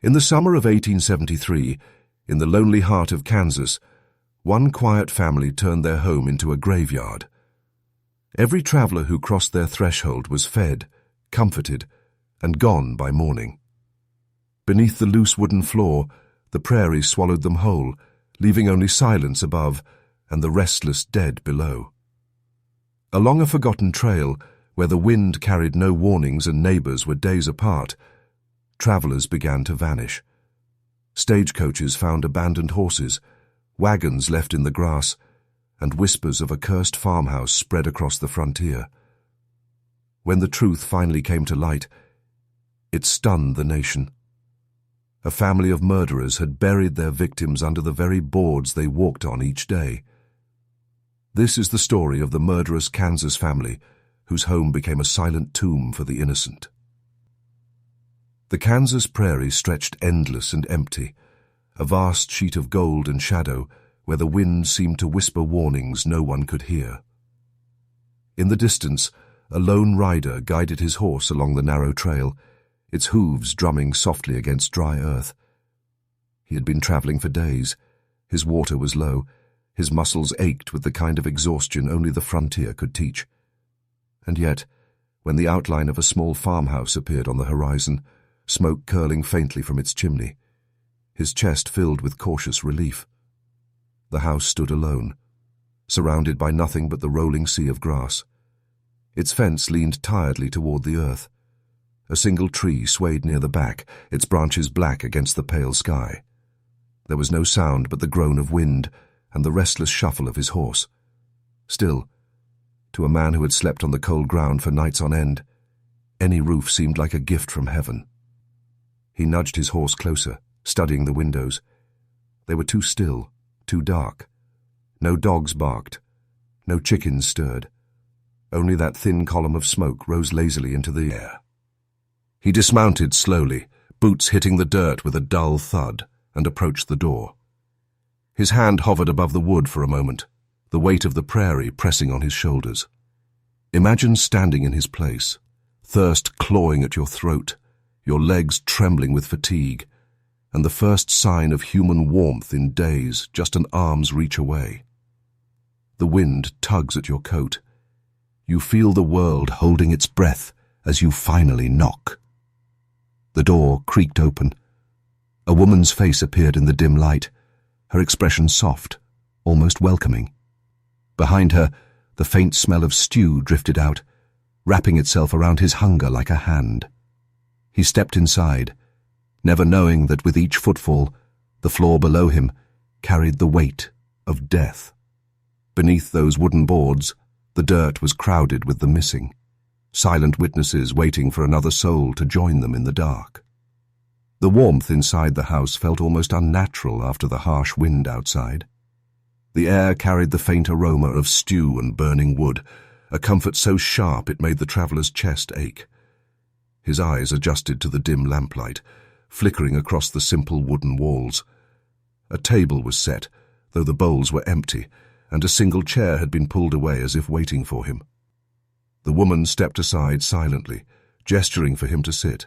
In the summer of 1873, in the lonely heart of Kansas, one quiet family turned their home into a graveyard. Every traveler who crossed their threshold was fed, comforted, and gone by morning. Beneath the loose wooden floor, the prairie swallowed them whole, leaving only silence above and the restless dead below. Along a forgotten trail, where the wind carried no warnings and neighbors were days apart, travelers began to vanish. Stagecoaches found abandoned horses, wagons left in the grass, and whispers of a cursed farmhouse spread across the frontier. When the truth finally came to light, it stunned the nation. A family of murderers had buried their victims under the very boards they walked on each day. This is the story of the murderous Kansas family, whose home became a silent tomb for the innocent. The Kansas prairie stretched endless and empty, a vast sheet of gold and shadow where the wind seemed to whisper warnings no one could hear. In the distance, a lone rider guided his horse along the narrow trail, its hooves drumming softly against dry earth. He had been traveling for days. His water was low. His muscles ached with the kind of exhaustion only the frontier could teach. And yet, when the outline of a small farmhouse appeared on the horizon, smoke curling faintly from its chimney, his chest filled with cautious relief. The house stood alone, surrounded by nothing but the rolling sea of grass. Its fence leaned tiredly toward the earth. A single tree swayed near the back, its branches black against the pale sky. There was no sound but the groan of wind and the restless shuffle of his horse. Still, to a man who had slept on the cold ground for nights on end, any roof seemed like a gift from heaven. He nudged his horse closer, studying the windows. They were too still, too dark. No dogs barked. No chickens stirred. Only that thin column of smoke rose lazily into the air. He dismounted slowly, boots hitting the dirt with a dull thud, and approached the door. His hand hovered above the wood for a moment, the weight of the prairie pressing on his shoulders. Imagine standing in his place, thirst clawing at your throat, your legs trembling with fatigue, and the first sign of human warmth in days just an arm's reach away. The wind tugs at your coat. You feel the world holding its breath as you finally knock. The door creaked open. A woman's face appeared in the dim light, her expression soft, almost welcoming. Behind her, the faint smell of stew drifted out, wrapping itself around his hunger like a hand. He stepped inside, never knowing that with each footfall, the floor below him carried the weight of death. Beneath those wooden boards, the dirt was crowded with the missing, silent witnesses waiting for another soul to join them in the dark. The warmth inside the house felt almost unnatural after the harsh wind outside. The air carried the faint aroma of stew and burning wood, a comfort so sharp it made the traveller's chest ache. His eyes adjusted to the dim lamplight, flickering across the simple wooden walls. A table was set, though the bowls were empty, and a single chair had been pulled away as if waiting for him. The woman stepped aside silently, gesturing for him to sit.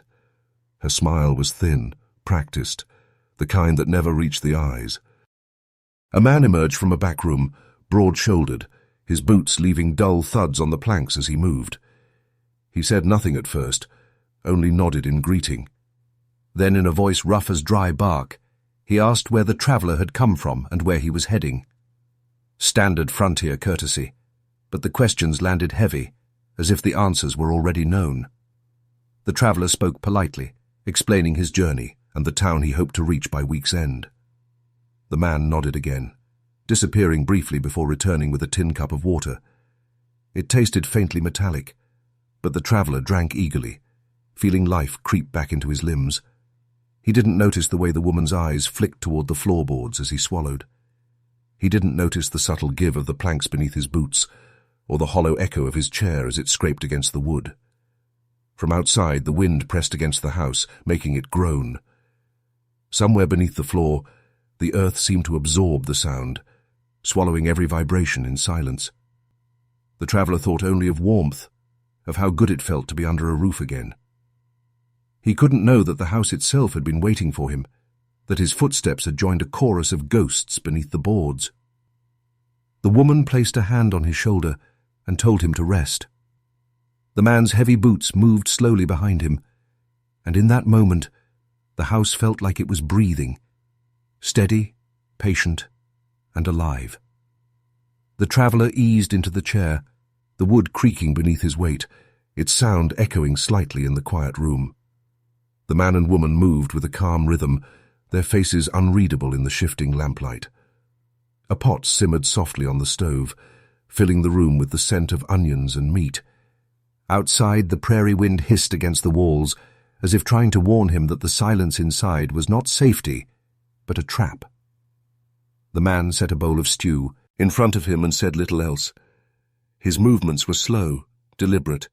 Her smile was thin, practiced, the kind that never reached the eyes. A man emerged from a back room, broad-shouldered, his boots leaving dull thuds on the planks as he moved. He said nothing at first, only nodded in greeting. Then, in a voice rough as dry bark, he asked where the traveller had come from and where he was heading. Standard frontier courtesy, but the questions landed heavy, as if the answers were already known. The traveller spoke politely, explaining his journey and the town he hoped to reach by week's end. The man nodded again, disappearing briefly before returning with a tin cup of water. It tasted faintly metallic, but the traveller drank eagerly, feeling life creep back into his limbs. He didn't notice the way the woman's eyes flicked toward the floorboards as he swallowed. He didn't notice the subtle give of the planks beneath his boots, or the hollow echo of his chair as it scraped against the wood. From outside, the wind pressed against the house, making it groan. Somewhere beneath the floor, the earth seemed to absorb the sound, swallowing every vibration in silence. The traveller thought only of warmth, of how good it felt to be under a roof again. He couldn't know that the house itself had been waiting for him, that his footsteps had joined a chorus of ghosts beneath the boards. The woman placed a hand on his shoulder and told him to rest. The man's heavy boots moved slowly behind him, and in that moment, the house felt like it was breathing, steady, patient, and alive. The traveller eased into the chair, the wood creaking beneath his weight, its sound echoing slightly in the quiet room. The man and woman moved with a calm rhythm, their faces unreadable in the shifting lamplight. A pot simmered softly on the stove, filling the room with the scent of onions and meat. Outside, the prairie wind hissed against the walls, as if trying to warn him that the silence inside was not safety, but a trap. The man set a bowl of stew in front of him and said little else. His movements were slow, deliberate,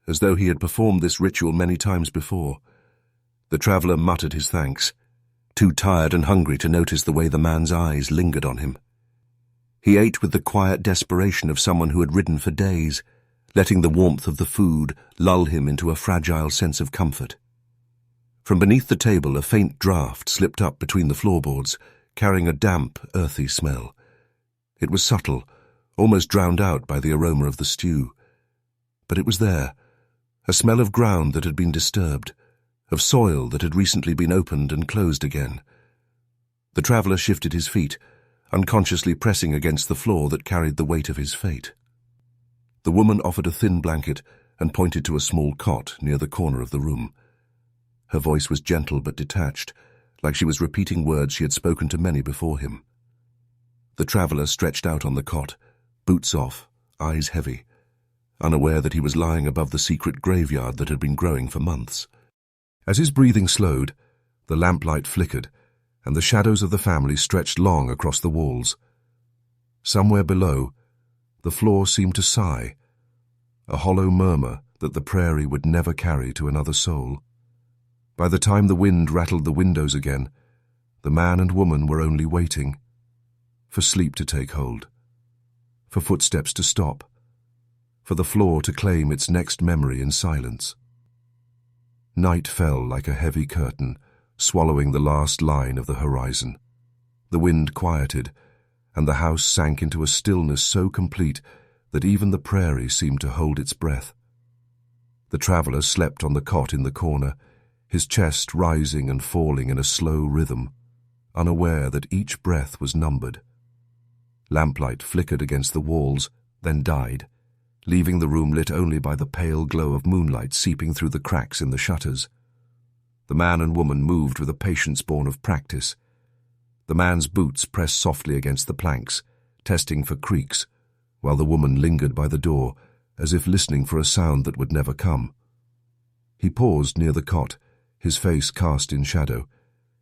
as though he had performed this ritual many times before. The traveller muttered his thanks, too tired and hungry to notice the way the man's eyes lingered on him. He ate with the quiet desperation of someone who had ridden for days, letting the warmth of the food lull him into a fragile sense of comfort. From beneath the table, a faint draught slipped up between the floorboards, carrying a damp, earthy smell. It was subtle, almost drowned out by the aroma of the stew. But it was there, a smell of ground that had been disturbed, of soil that had recently been opened and closed again. The traveller shifted his feet, unconsciously pressing against the floor that carried the weight of his fate. The woman offered a thin blanket and pointed to a small cot near the corner of the room. Her voice was gentle but detached, like she was repeating words she had spoken to many before him. The traveller stretched out on the cot, boots off, eyes heavy, unaware that he was lying above the secret graveyard that had been growing for months. As his breathing slowed, the lamplight flickered, and the shadows of the family stretched long across the walls. Somewhere below, the floor seemed to sigh, a hollow murmur that the prairie would never carry to another soul. By the time the wind rattled the windows again, the man and woman were only waiting for sleep to take hold, for footsteps to stop, for the floor to claim its next memory in silence. Night fell like a heavy curtain, swallowing the last line of the horizon. The wind quieted, and the house sank into a stillness so complete that even the prairie seemed to hold its breath. The traveller slept on the cot in the corner, his chest rising and falling in a slow rhythm, unaware that each breath was numbered. Lamplight flickered against the walls, then died, leaving the room lit only by the pale glow of moonlight seeping through the cracks in the shutters. The man and woman moved with a patience born of practice. The man's boots pressed softly against the planks, testing for creaks, while the woman lingered by the door, as if listening for a sound that would never come. He paused near the cot, his face cast in shadow,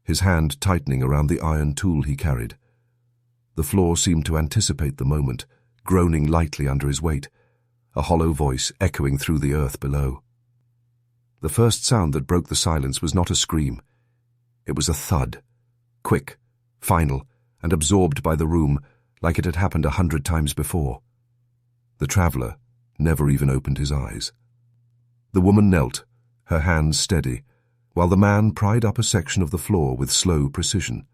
his hand tightening around the iron tool he carried. The floor seemed to anticipate the moment, groaning lightly under his weight, a hollow voice echoing through the earth below. The first sound that broke the silence was not a scream. It was a thud, quick, final, and absorbed by the room like it had happened 100 times before. The traveller never even opened his eyes. The woman knelt, her hands steady, while the man pried up a section of the floor with slow precision.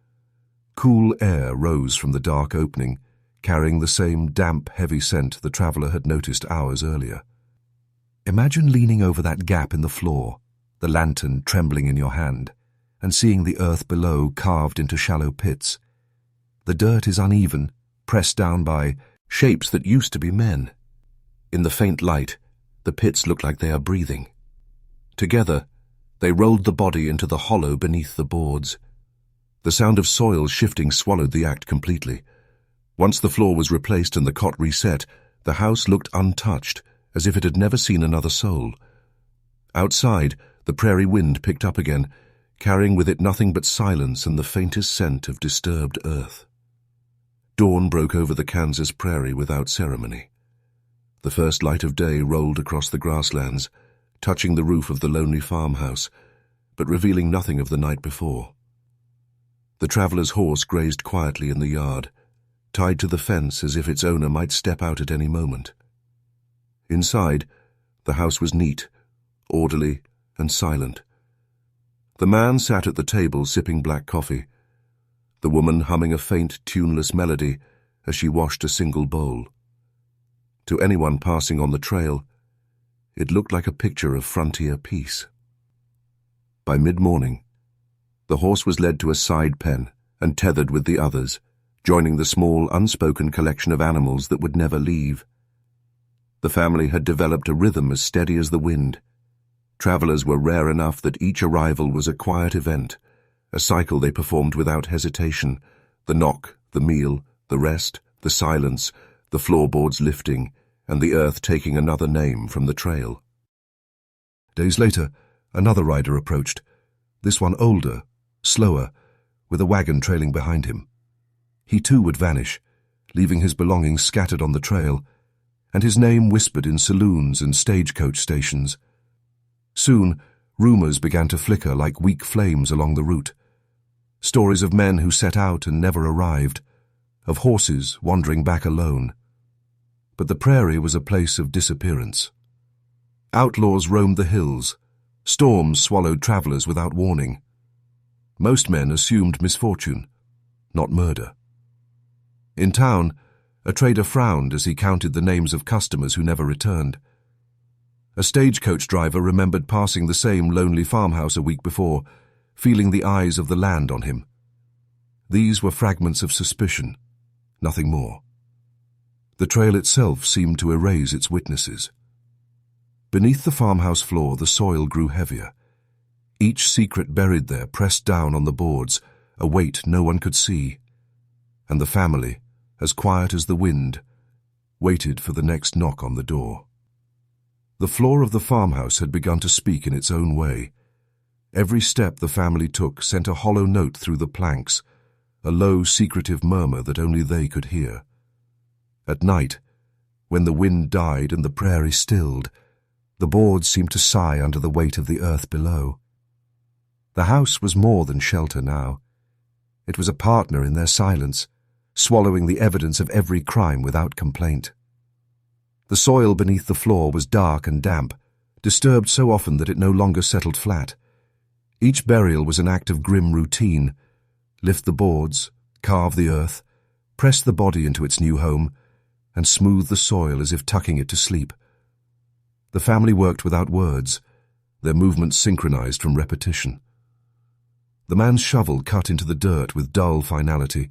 Cool air rose from the dark opening, carrying the same damp, heavy scent the traveller had noticed hours earlier. Imagine leaning over that gap in the floor, the lantern trembling in your hand, and seeing the earth below carved into shallow pits. The dirt is uneven, pressed down by shapes that used to be men. In the faint light, the pits look like they are breathing. Together, they rolled the body into the hollow beneath the boards. The sound of soil shifting swallowed the act completely. Once the floor was replaced and the cot reset, the house looked untouched, as if it had never seen another soul. Outside, the prairie wind picked up again, carrying with it nothing but silence and the faintest scent of disturbed earth. Dawn broke over the Kansas prairie without ceremony. The first light of day rolled across the grasslands, touching the roof of the lonely farmhouse, but revealing nothing of the night before. The traveller's horse grazed quietly in the yard, tied to the fence as if its owner might step out at any moment. Inside, the house was neat, orderly, and silent, The man sat at the table sipping black coffee, the woman humming a faint, tuneless melody as she washed a single bowl. To anyone passing on the trail, it looked like a picture of frontier peace. By mid-morning, the horse was led to a side pen and tethered with the others, joining the small, unspoken collection of animals that would never leave. The family had developed a rhythm as steady as the wind. Travelers were rare enough that each arrival was a quiet event, a cycle they performed without hesitation, the knock, the meal, the rest, the silence, the floorboards lifting, and the earth taking another name from the trail. Days later, another rider approached, this one older, slower, with a wagon trailing behind him. He too would vanish, leaving his belongings scattered on the trail, and his name whispered in saloons and stagecoach stations. Soon, rumors began to flicker like weak flames along the route. Stories of men who set out and never arrived, of horses wandering back alone. But the prairie was a place of disappearance. Outlaws roamed the hills. Storms swallowed travelers without warning. Most men assumed misfortune, not murder. In town, a trader frowned as he counted the names of customers who never returned. A stagecoach driver remembered passing the same lonely farmhouse a week before, feeling the eyes of the land on him. These were fragments of suspicion, nothing more. The trail itself seemed to erase its witnesses. Beneath the farmhouse floor, the soil grew heavier. Each secret buried there pressed down on the boards, a weight no one could see. And the family, as quiet as the wind, waited for the next knock on the door. The floor of the farmhouse had begun to speak in its own way. Every step the family took sent a hollow note through the planks, a low, secretive murmur that only they could hear. At night, when the wind died and the prairie stilled, the boards seemed to sigh under the weight of the earth below. The house was more than shelter now. It was a partner in their silence, swallowing the evidence of every crime without complaint. The soil beneath the floor was dark and damp, disturbed so often that it no longer settled flat. Each burial was an act of grim routine. Lift the boards, carve the earth, press the body into its new home, and smooth the soil as if tucking it to sleep. The family worked without words, their movements synchronized from repetition. The man's shovel cut into the dirt with dull finality,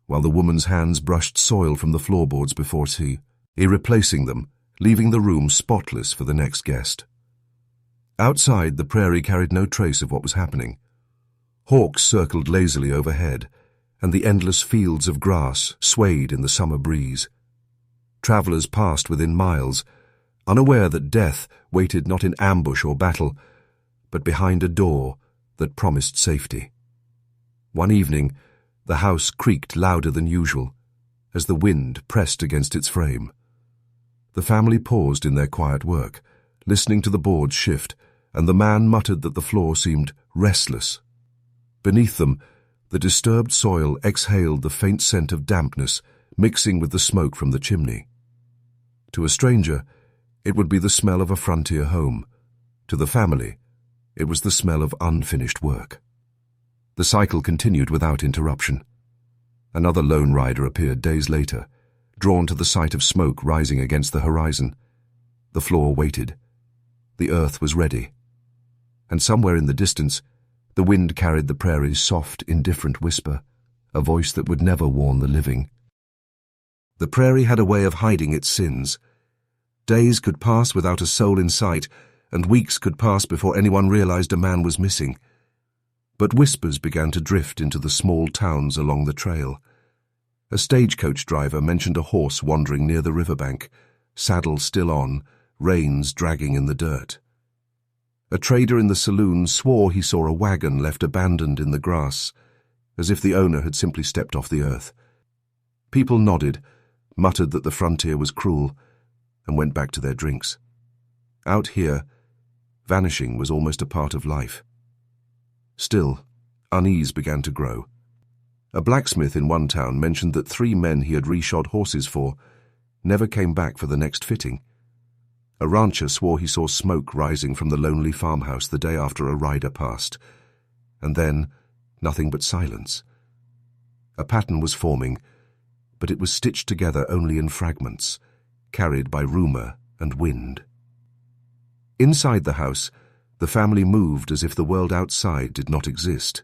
while the woman's hands brushed soil from the floorboards before tea, replacing them, leaving the room spotless for the next guest. Outside, the prairie carried no trace of what was happening. Hawks circled lazily overhead, and the endless fields of grass swayed in the summer breeze. Travelers passed within miles, unaware that death waited not in ambush or battle, but behind a door that promised safety. One evening, the house creaked louder than usual, as the wind pressed against its frame. The family paused in their quiet work, listening to the boards shift, and the man muttered that the floor seemed restless. Beneath them, the disturbed soil exhaled the faint scent of dampness, mixing with the smoke from the chimney. To a stranger, it would be the smell of a frontier home. To the family, it was the smell of unfinished work. The cycle continued without interruption. Another lone rider appeared days later, drawn to the sight of smoke rising against the horizon. The floor waited. The earth was ready. And somewhere in the distance, the wind carried the prairie's soft, indifferent whisper, a voice that would never warn the living. The prairie had a way of hiding its sins. Days could pass without a soul in sight, and weeks could pass before anyone realized a man was missing. But whispers began to drift into the small towns along the trail. A stagecoach driver mentioned a horse wandering near the riverbank, saddle still on, reins dragging in the dirt. A trader in the saloon swore he saw a wagon left abandoned in the grass, as if the owner had simply stepped off the earth. People nodded, muttered that the frontier was cruel, and went back to their drinks. Out here, vanishing was almost a part of life. Still, unease began to grow. A blacksmith in one town mentioned that 3 men he had reshod horses for never came back for the next fitting. A rancher swore he saw smoke rising from the lonely farmhouse the day after a rider passed, and then nothing but silence. A pattern was forming, but it was stitched together only in fragments, carried by rumor and wind. Inside the house, the family moved as if the world outside did not exist.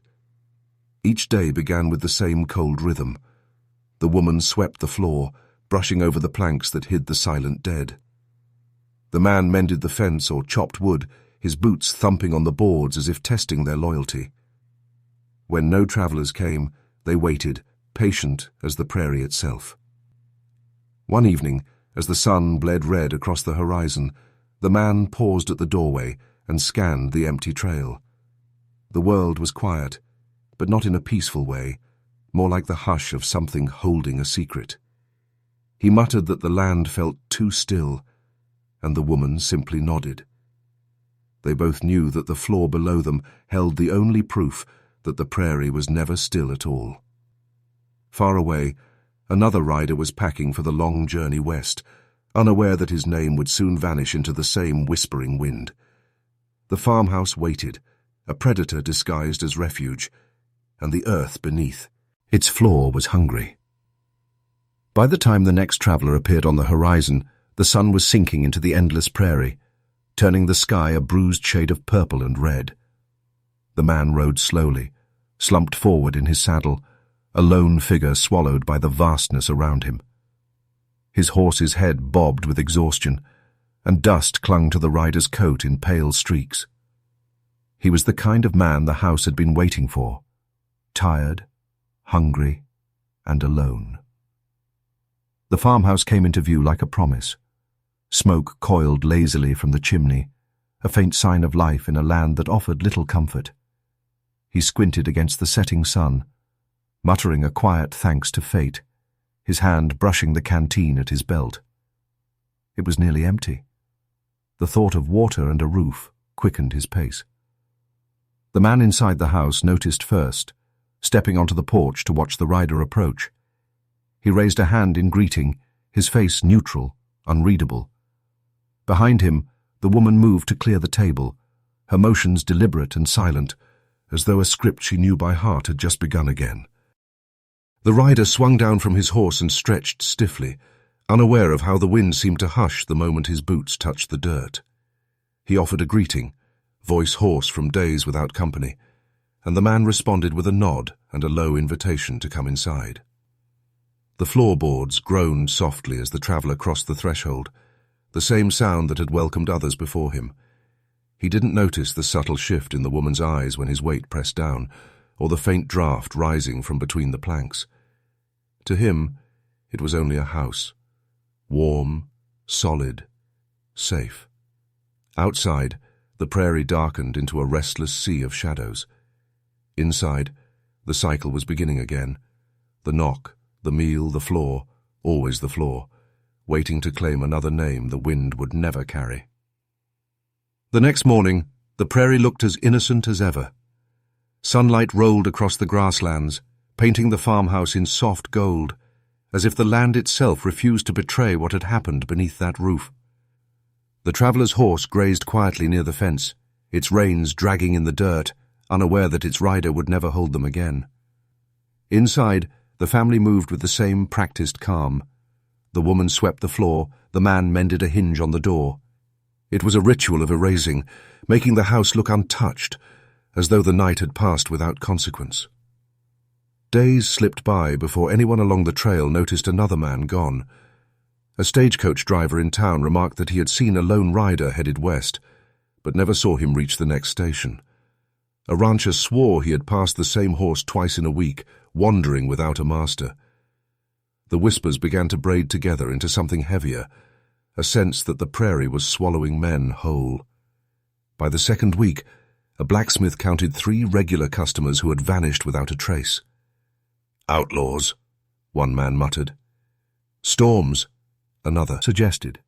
Each day began with the same cold rhythm. The woman swept the floor, brushing over the planks that hid the silent dead. The man mended the fence or chopped wood, his boots thumping on the boards as if testing their loyalty. When no travelers came, they waited, patient as the prairie itself. One evening, as the sun bled red across the horizon, the man paused at the doorway and scanned the empty trail. The world was quiet, but not in a peaceful way, more like the hush of something holding a secret. He muttered that the land felt too still, and the woman simply nodded. They both knew that the floor below them held the only proof that the prairie was never still at all. Far away, another rider was packing for the long journey west, unaware that his name would soon vanish into the same whispering wind. The farmhouse waited, a predator disguised as refuge, and the earth beneath. Its floor was hungry. By the time the next traveler appeared on the horizon, the sun was sinking into the endless prairie, turning the sky a bruised shade of purple and red. The man rode slowly, slumped forward in his saddle, a lone figure swallowed by the vastness around him. His horse's head bobbed with exhaustion, and dust clung to the rider's coat in pale streaks. He was the kind of man the house had been waiting for, tired, hungry, and alone. The farmhouse came into view like a promise. Smoke coiled lazily from the chimney, a faint sign of life in a land that offered little comfort. He squinted against the setting sun, muttering a quiet thanks to fate, his hand brushing the canteen at his belt. It was nearly empty. The thought of water and a roof quickened his pace. The man inside the house noticed first, stepping onto the porch to watch the rider approach. He raised a hand in greeting, his face neutral, unreadable. Behind him, the woman moved to clear the table, her motions deliberate and silent, as though a script she knew by heart had just begun again. The rider swung down from his horse and stretched stiffly, unaware of how the wind seemed to hush the moment his boots touched the dirt. He offered a greeting, voice hoarse from days without company, and the man responded with a nod and a low invitation to come inside. The floorboards groaned softly as the traveller crossed the threshold, the same sound that had welcomed others before him. He didn't notice the subtle shift in the woman's eyes when his weight pressed down, or the faint draft rising from between the planks. To him, it was only a house, warm, solid, safe. Outside, the prairie darkened into a restless sea of shadows. Inside, the cycle was beginning again. The knock, the meal, the floor, always the floor, waiting to claim another name the wind would never carry. The next morning, the prairie looked as innocent as ever. Sunlight rolled across the grasslands, painting the farmhouse in soft gold, as if the land itself refused to betray what had happened beneath that roof. The traveller's horse grazed quietly near the fence, its reins dragging in the dirt, unaware that its rider would never hold them again. Inside, the family moved with the same practiced calm. The woman swept the floor, the man mended a hinge on the door. It was a ritual of erasing, making the house look untouched, as though the night had passed without consequence. Days slipped by before anyone along the trail noticed another man gone. A stagecoach driver in town remarked that he had seen a lone rider headed west, but never saw him reach the next station. A rancher swore he had passed the same horse twice in a week, wandering without a master. The whispers began to braid together into something heavier, a sense that the prairie was swallowing men whole. By the second week, a blacksmith counted 3 regular customers who had vanished without a trace. "Outlaws," one man muttered. "Storms," another suggested.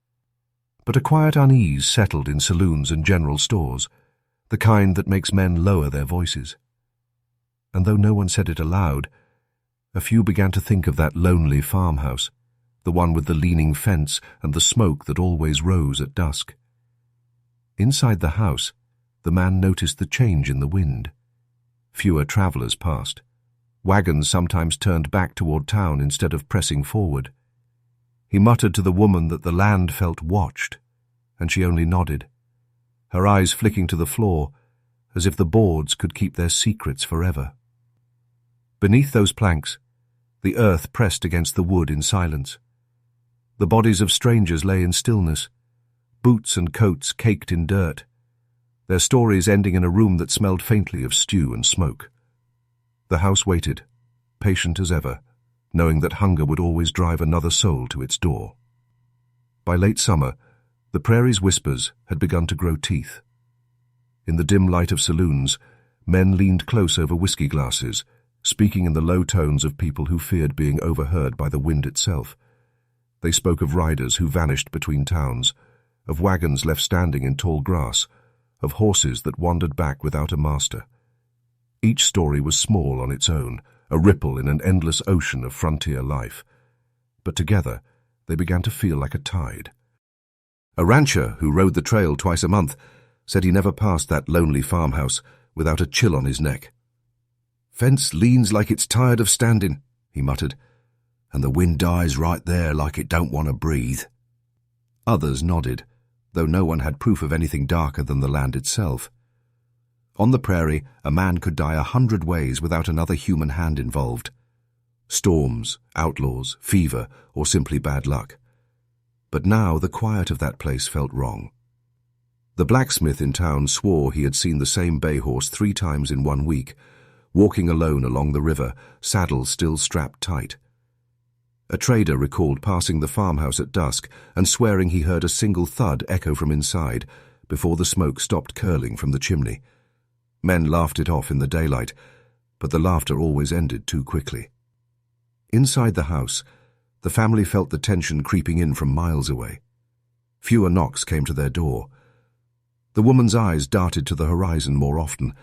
But a quiet unease settled in saloons and general stores, the kind that makes men lower their voices. And though no one said it aloud, a few began to think of that lonely farmhouse, the one with the leaning fence and the smoke that always rose at dusk. Inside the house, the man noticed the change in the wind. Fewer travelers passed. Wagons sometimes turned back toward town instead of pressing forward. He muttered to the woman that the land felt watched, and she only nodded, her eyes flicking to the floor, as if the boards could keep their secrets forever. Beneath those planks, the earth pressed against the wood in silence. The bodies of strangers lay in stillness, boots and coats caked in dirt, their stories ending in a room that smelled faintly of stew and smoke. The house waited, patient as ever, knowing that hunger would always drive another soul to its door. By late summer, the prairie's whispers had begun to grow teeth. In the dim light of saloons, men leaned close over whiskey glasses, speaking in the low tones of people who feared being overheard by the wind itself. They spoke of riders who vanished between towns, of wagons left standing in tall grass, of horses that wandered back without a master. Each story was small on its own, a ripple in an endless ocean of frontier life. But together, they began to feel like a tide. A rancher who rode the trail twice a month said he never passed that lonely farmhouse without a chill on his neck. "Fence leans like it's tired of standing," he muttered, "and the wind dies right there like it don't want to breathe." Others nodded, though no one had proof of anything darker than the land itself. On the prairie, a man could die 100 ways without another human hand involved. Storms, outlaws, fever, or simply bad luck. But now the quiet of that place felt wrong. The blacksmith in town swore he had seen the same bay horse 3 times in 1 week, walking alone along the river, saddle still strapped tight. A trader recalled passing the farmhouse at dusk and swearing he heard a single thud echo from inside before the smoke stopped curling from the chimney. Men laughed it off in the daylight, but the laughter always ended too quickly. Inside the house, the family felt the tension creeping in from miles away. Fewer knocks came to their door. The woman's eyes darted to the horizon more often,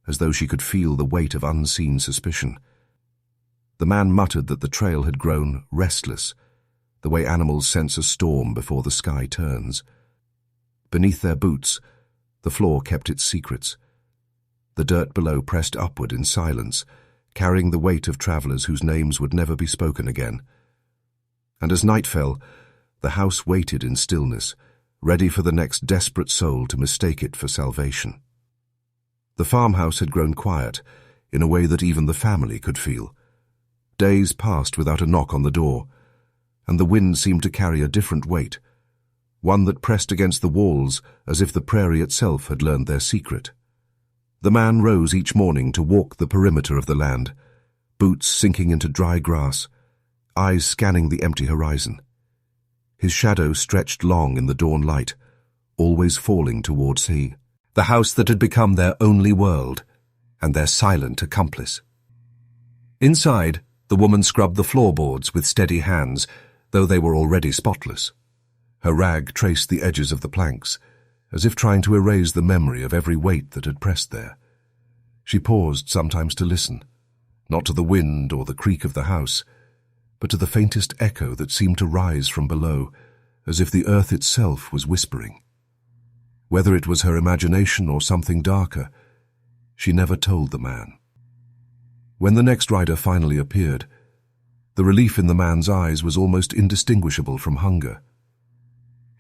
as though she could feel the weight of unseen suspicion. The man muttered that the trail had grown restless, the way animals sense a storm before the sky turns. Beneath their boots, the floor kept its secrets. The dirt below pressed upward in silence, carrying the weight of travelers whose names would never be spoken again. And as night fell, the house waited in stillness, ready for the next desperate soul to mistake it for salvation. The farmhouse had grown quiet, in a way that even the family could feel. Days passed without a knock on the door, and the wind seemed to carry a different weight, one that pressed against the walls as if the prairie itself had learned their secret. The man rose each morning to walk the perimeter of the land, boots sinking into dry grass, eyes scanning the empty horizon. His shadow stretched long in the dawn light, always falling toward sea, the house that had become their only world and their silent accomplice. Inside, the woman scrubbed the floorboards with steady hands, though they were already spotless. Her rag traced the edges of the planks, as if trying to erase the memory of every weight that had pressed there. She paused sometimes to listen, not to the wind or the creak of the house, but to the faintest echo that seemed to rise from below, as if the earth itself was whispering. Whether it was her imagination or something darker, she never told the man. When the next rider finally appeared, the relief in the man's eyes was almost indistinguishable from hunger.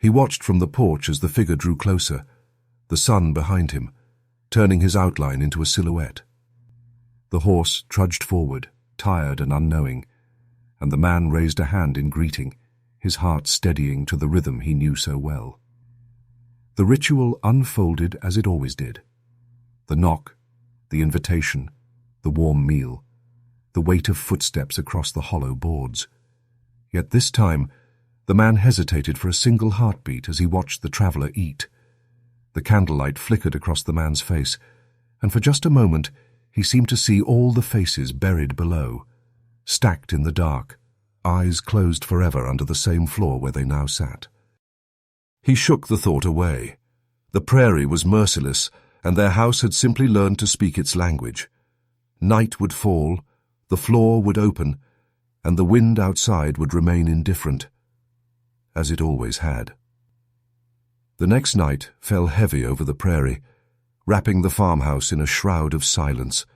He watched from the porch as the figure drew closer, the sun behind him, turning his outline into a silhouette. The horse trudged forward, tired and unknowing, and the man raised a hand in greeting, his heart steadying to the rhythm he knew so well. The ritual unfolded as it always did. The knock, the invitation, the warm meal, the weight of footsteps across the hollow boards. Yet this time, the man hesitated for a single heartbeat as he watched the traveler eat. The candlelight flickered across the man's face, and for just a moment he seemed to see all the faces buried below, stacked in the dark, eyes closed forever under the same floor where they now sat. He shook the thought away. The prairie was merciless, and their house had simply learned to speak its language. Night would fall, the floor would open, and the wind outside would remain indifferent, as it always had. The next night fell heavy over the prairie, wrapping the farmhouse in a shroud of silence,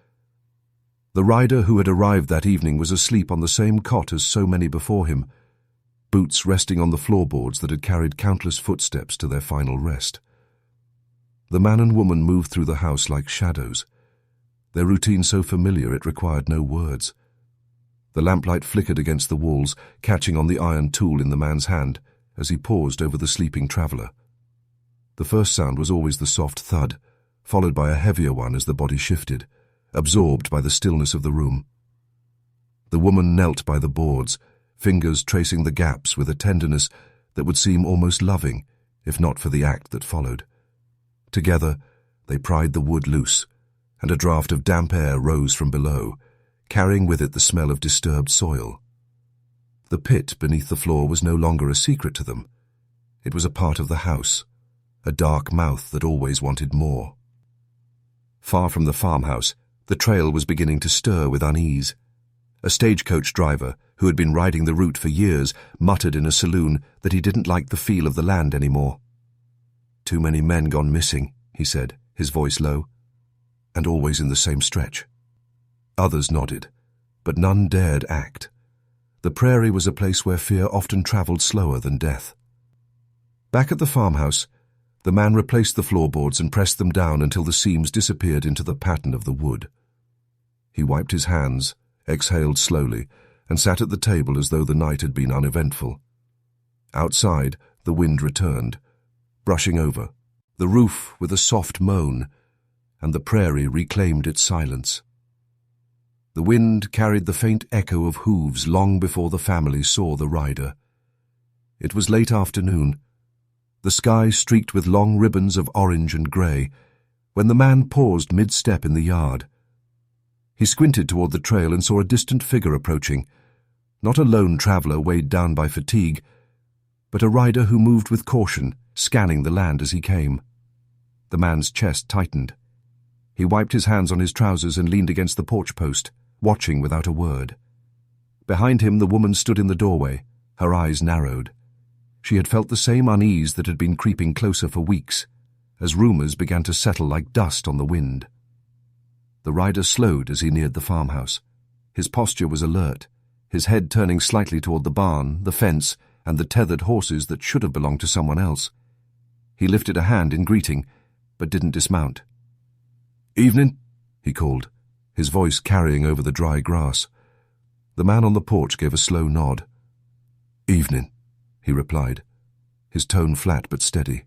The rider who had arrived that evening was asleep on the same cot as so many before him, boots resting on the floorboards that had carried countless footsteps to their final rest. The man and woman moved through the house like shadows, their routine so familiar it required no words. The lamplight flickered against the walls, catching on the iron tool in the man's hand as he paused over the sleeping traveller. The first sound was always the soft thud, followed by a heavier one as the body shifted, absorbed by the stillness of the room. The woman knelt by the boards, fingers tracing the gaps with a tenderness that would seem almost loving, if not for the act that followed. Together, they pried the wood loose, and a draught of damp air rose from below, carrying with it the smell of disturbed soil. The pit beneath the floor was no longer a secret to them. It was a part of the house, a dark mouth that always wanted more. Far from the farmhouse, the trail was beginning to stir with unease. A stagecoach driver, who had been riding the route for years, muttered in a saloon that he didn't like the feel of the land anymore. "Too many men gone missing," he said, his voice low, "and always in the same stretch." Others nodded, but none dared act. The prairie was a place where fear often travelled slower than death. Back at the farmhouse, the man replaced the floorboards and pressed them down until the seams disappeared into the pattern of the wood. He wiped his hands, exhaled slowly, and sat at the table as though the night had been uneventful. Outside, the wind returned, brushing over, the roof with a soft moan, and the prairie reclaimed its silence. The wind carried the faint echo of hooves long before the family saw the rider. It was late afternoon, the sky streaked with long ribbons of orange and grey, when the man paused mid-step in the yard. He squinted toward the trail and saw a distant figure approaching, not a lone traveller weighed down by fatigue, but a rider who moved with caution, scanning the land as he came. The man's chest tightened. He wiped his hands on his trousers and leaned against the porch post, watching without a word. Behind him, the woman stood in the doorway, her eyes narrowed. She had felt the same unease that had been creeping closer for weeks, as rumours began to settle like dust on the wind. The rider slowed as he neared the farmhouse. His posture was alert, his head turning slightly toward the barn, the fence, and the tethered horses that should have belonged to someone else. He lifted a hand in greeting, but didn't dismount. "Evening," he called, his voice carrying over the dry grass. The man on the porch gave a slow nod. "Evening," he replied, his tone flat but steady.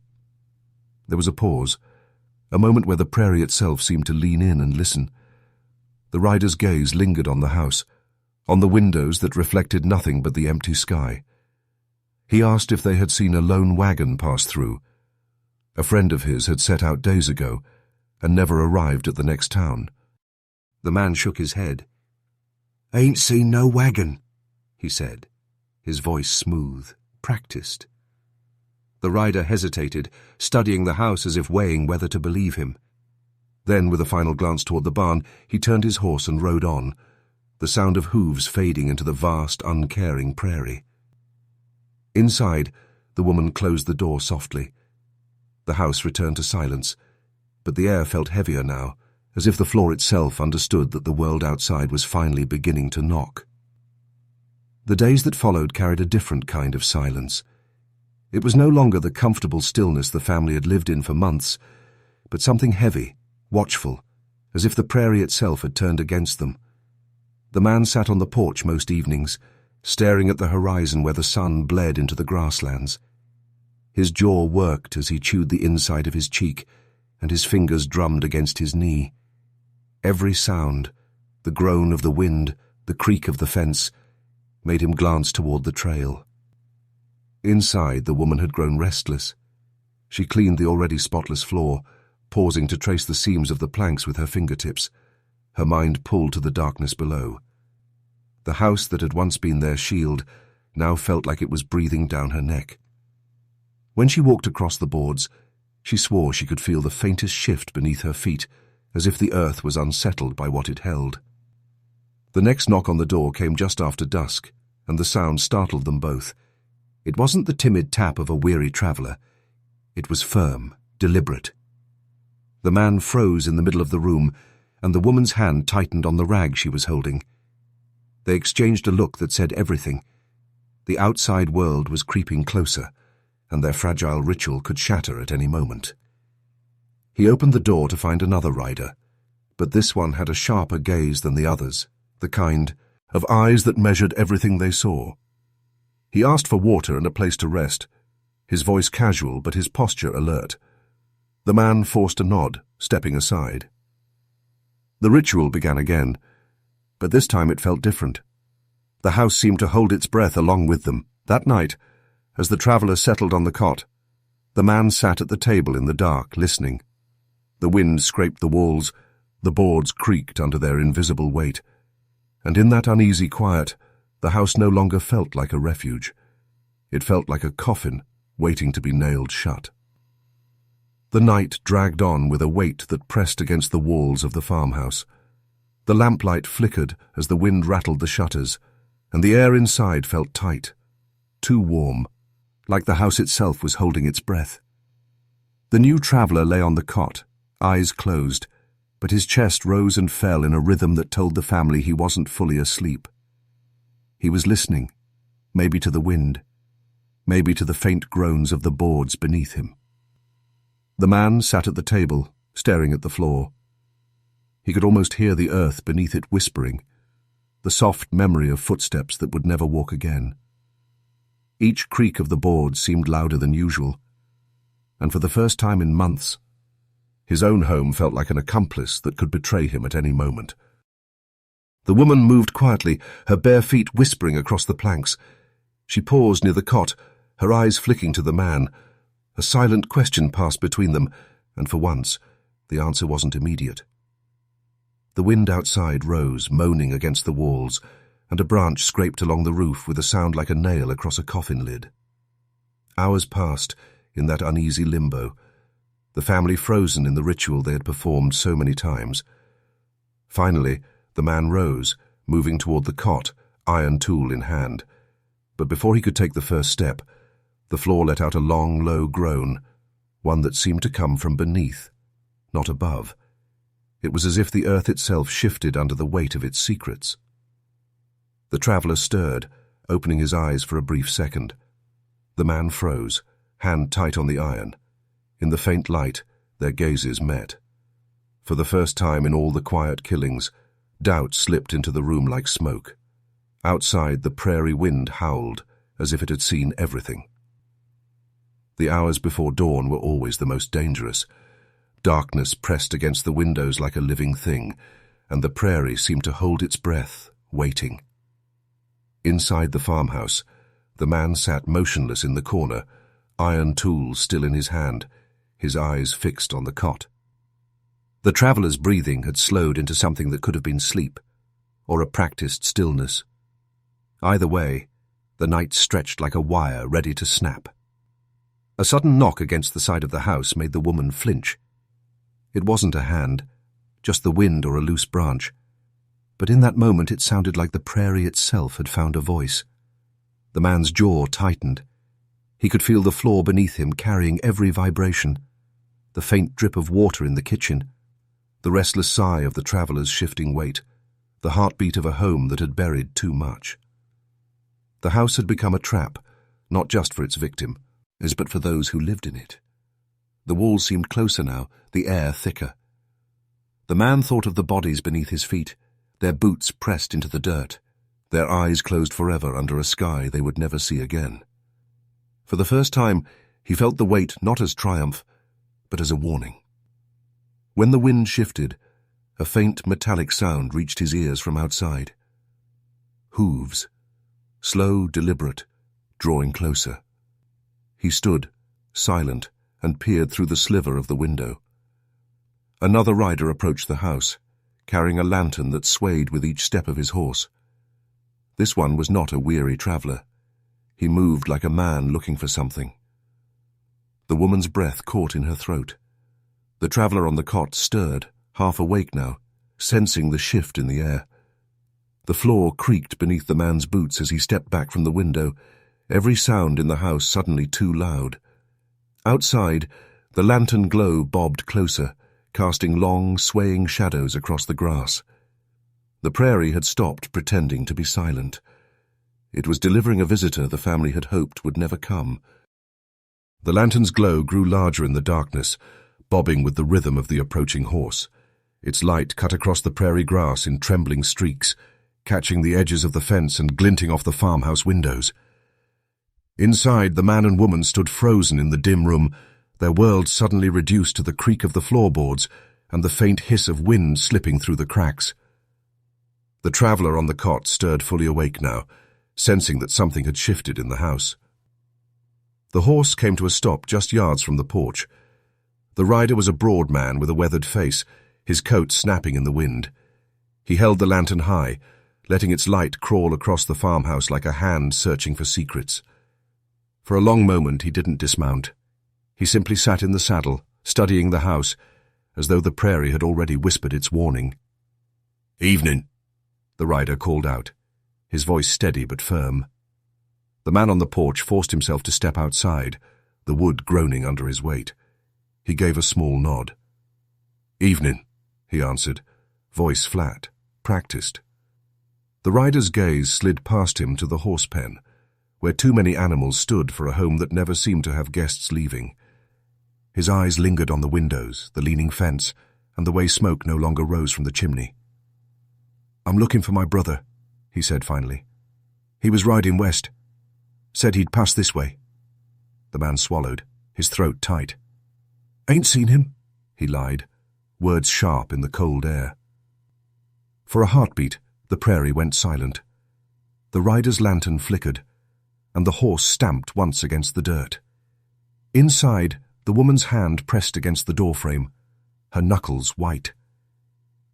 There was a pause, a moment where the prairie itself seemed to lean in and listen. The rider's gaze lingered on the house, on the windows that reflected nothing but the empty sky. He asked if they had seen a lone wagon pass through. A friend of his had set out days ago and never arrived at the next town. The man shook his head. "Ain't seen no wagon," he said, his voice smooth, practiced. The rider hesitated, studying the house as if weighing whether to believe him. Then, with a final glance toward the barn, he turned his horse and rode on, the sound of hooves fading into the vast, uncaring prairie. Inside, the woman closed the door softly. The house returned to silence, but the air felt heavier now, as if the floor itself understood that the world outside was finally beginning to knock. The days that followed carried a different kind of silence. It was no longer the comfortable stillness the family had lived in for months, but something heavy, watchful, as if the prairie itself had turned against them. The man sat on the porch most evenings, staring at the horizon where the sun bled into the grasslands. His jaw worked as he chewed the inside of his cheek, and his fingers drummed against his knee. Every sound, the groan of the wind, the creak of the fence, made him glance toward the trail. Inside, the woman had grown restless. She cleaned the already spotless floor, pausing to trace the seams of the planks with her fingertips, her mind pulled to the darkness below. The house that had once been their shield now felt like it was breathing down her neck. When she walked across the boards, she swore she could feel the faintest shift beneath her feet, as if the earth was unsettled by what it held. The next knock on the door came just after dusk, and the sound startled them both. It wasn't the timid tap of a weary traveller. It was firm, deliberate. The man froze in the middle of the room, and the woman's hand tightened on the rag she was holding. They exchanged a look that said everything. The outside world was creeping closer, and their fragile ritual could shatter at any moment. He opened the door to find another rider, but this one had a sharper gaze than the others, the kind of eyes that measured everything they saw. He asked for water and a place to rest, his voice casual but his posture alert. The man forced a nod, stepping aside. The ritual began again, but this time it felt different. The house seemed to hold its breath along with them. That night, as the traveller settled on the cot, the man sat at the table in the dark, listening. The wind scraped the walls, the boards creaked under their invisible weight, and in that uneasy quiet, the house no longer felt like a refuge. It felt like a coffin waiting to be nailed shut. The night dragged on with a weight that pressed against the walls of the farmhouse. The lamplight flickered as the wind rattled the shutters, and the air inside felt tight, too warm, like the house itself was holding its breath. The new traveller lay on the cot, eyes closed, but his chest rose and fell in a rhythm that told the family he wasn't fully asleep. He was listening, maybe to the wind, maybe to the faint groans of the boards beneath him. The man sat at the table, staring at the floor. He could almost hear the earth beneath it whispering, the soft memory of footsteps that would never walk again. Each creak of the boards seemed louder than usual, and for the first time in months, his own home felt like an accomplice that could betray him at any moment. The woman moved quietly, her bare feet whispering across the planks. She paused near the cot, her eyes flicking to the man. A silent question passed between them, and for once, the answer wasn't immediate. The wind outside rose, moaning against the walls, and a branch scraped along the roof with a sound like a nail across a coffin lid. Hours passed in that uneasy limbo, the family frozen in the ritual they had performed so many times. Finally, the man rose, moving toward the cot, iron tool in hand. But before he could take the first step, the floor let out a long, low groan, one that seemed to come from beneath, not above. It was as if the earth itself shifted under the weight of its secrets. The traveller stirred, opening his eyes for a brief second. The man froze, hand tight on the iron. In the faint light, their gazes met. For the first time in all the quiet killings, doubt slipped into the room like smoke. Outside, the prairie wind howled, as if it had seen everything. The hours before dawn were always the most dangerous. Darkness pressed against the windows like a living thing, and the prairie seemed to hold its breath, waiting. Inside the farmhouse, the man sat motionless in the corner, iron tool still in his hand, his eyes fixed on the cot. The traveller's breathing had slowed into something that could have been sleep, or a practiced stillness. Either way, the night stretched like a wire ready to snap. A sudden knock against the side of the house made the woman flinch. It wasn't a hand, just the wind or a loose branch. But in that moment it sounded like the prairie itself had found a voice. The man's jaw tightened. He could feel the floor beneath him carrying every vibration, the faint drip of water in the kitchen, the restless sigh of the traveller's shifting weight, the heartbeat of a home that had buried too much. The house had become a trap, not just for its victim, but for those who lived in it. The walls seemed closer now, the air thicker. The man thought of the bodies beneath his feet, their boots pressed into the dirt, their eyes closed forever under a sky they would never see again. For the first time, he felt the weight not as triumph, but as a warning. When the wind shifted, a faint metallic sound reached his ears from outside. Hooves, slow, deliberate, drawing closer. He stood, silent, and peered through the sliver of the window. Another rider approached the house, carrying a lantern that swayed with each step of his horse. This one was not a weary traveller. He moved like a man looking for something. The woman's breath caught in her throat. The traveller on the cot stirred, half awake now, sensing the shift in the air. The floor creaked beneath the man's boots as he stepped back from the window, every sound in the house suddenly too loud. Outside, the lantern glow bobbed closer, casting long, swaying shadows across the grass. The prairie had stopped pretending to be silent. It was delivering a visitor the family had hoped would never come. The lantern's glow grew larger in the darkness, bobbing with the rhythm of the approaching horse. Its light cut across the prairie grass in trembling streaks, catching the edges of the fence and glinting off the farmhouse windows. Inside, the man and woman stood frozen in the dim room, their world suddenly reduced to the creak of the floorboards and the faint hiss of wind slipping through the cracks. The traveller on the cot stirred fully awake now, sensing that something had shifted in the house. The horse came to a stop just yards from the porch. The rider was a broad man with a weathered face, his coat snapping in the wind. He held the lantern high, letting its light crawl across the farmhouse like a hand searching for secrets. For a long moment he didn't dismount. He simply sat in the saddle, studying the house, as though the prairie had already whispered its warning. "Evening," the rider called out, his voice steady but firm. The man on the porch forced himself to step outside, the wood groaning under his weight. He gave a small nod. "Evening," he answered, voice flat, practiced. The rider's gaze slid past him to the horse pen, where too many animals stood for a home that never seemed to have guests leaving. His eyes lingered on the windows, the leaning fence, and the way smoke no longer rose from the chimney. "I'm looking for my brother," he said finally. "He was riding west. Said he'd pass this way." The man swallowed, his throat tight. "Ain't seen him," he lied, words sharp in the cold air. For a heartbeat, the prairie went silent. The rider's lantern flickered, and the horse stamped once against the dirt. Inside, the woman's hand pressed against the doorframe, her knuckles white.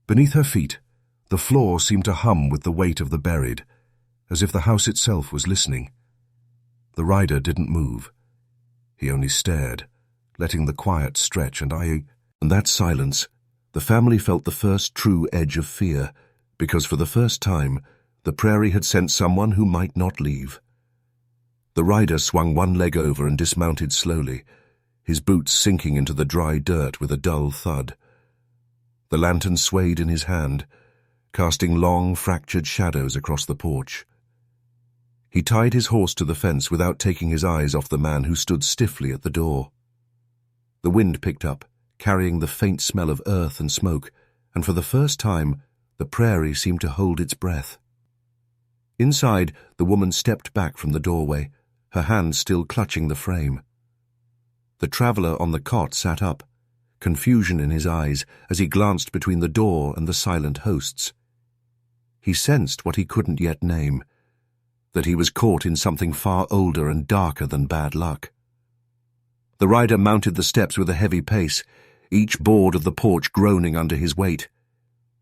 Beneath her feet, the floor seemed to hum with the weight of the buried, as if the house itself was listening. The rider didn't move. He only stared, letting the quiet stretch, and in that silence, the family felt the first true edge of fear, because for the first time, the prairie had sent someone who might not leave. The rider swung one leg over and dismounted slowly, his boots sinking into the dry dirt with a dull thud. The lantern swayed in his hand, casting long, fractured shadows across the porch. He tied his horse to the fence without taking his eyes off the man who stood stiffly at the door. The wind picked up, carrying the faint smell of earth and smoke, and for the first time, the prairie seemed to hold its breath. Inside, the woman stepped back from the doorway, her hand still clutching the frame. The traveller on the cot sat up, confusion in his eyes as he glanced between the door and the silent hosts. He sensed what he couldn't yet name, that he was caught in something far older and darker than bad luck. The rider mounted the steps with a heavy pace, each board of the porch groaning under his weight.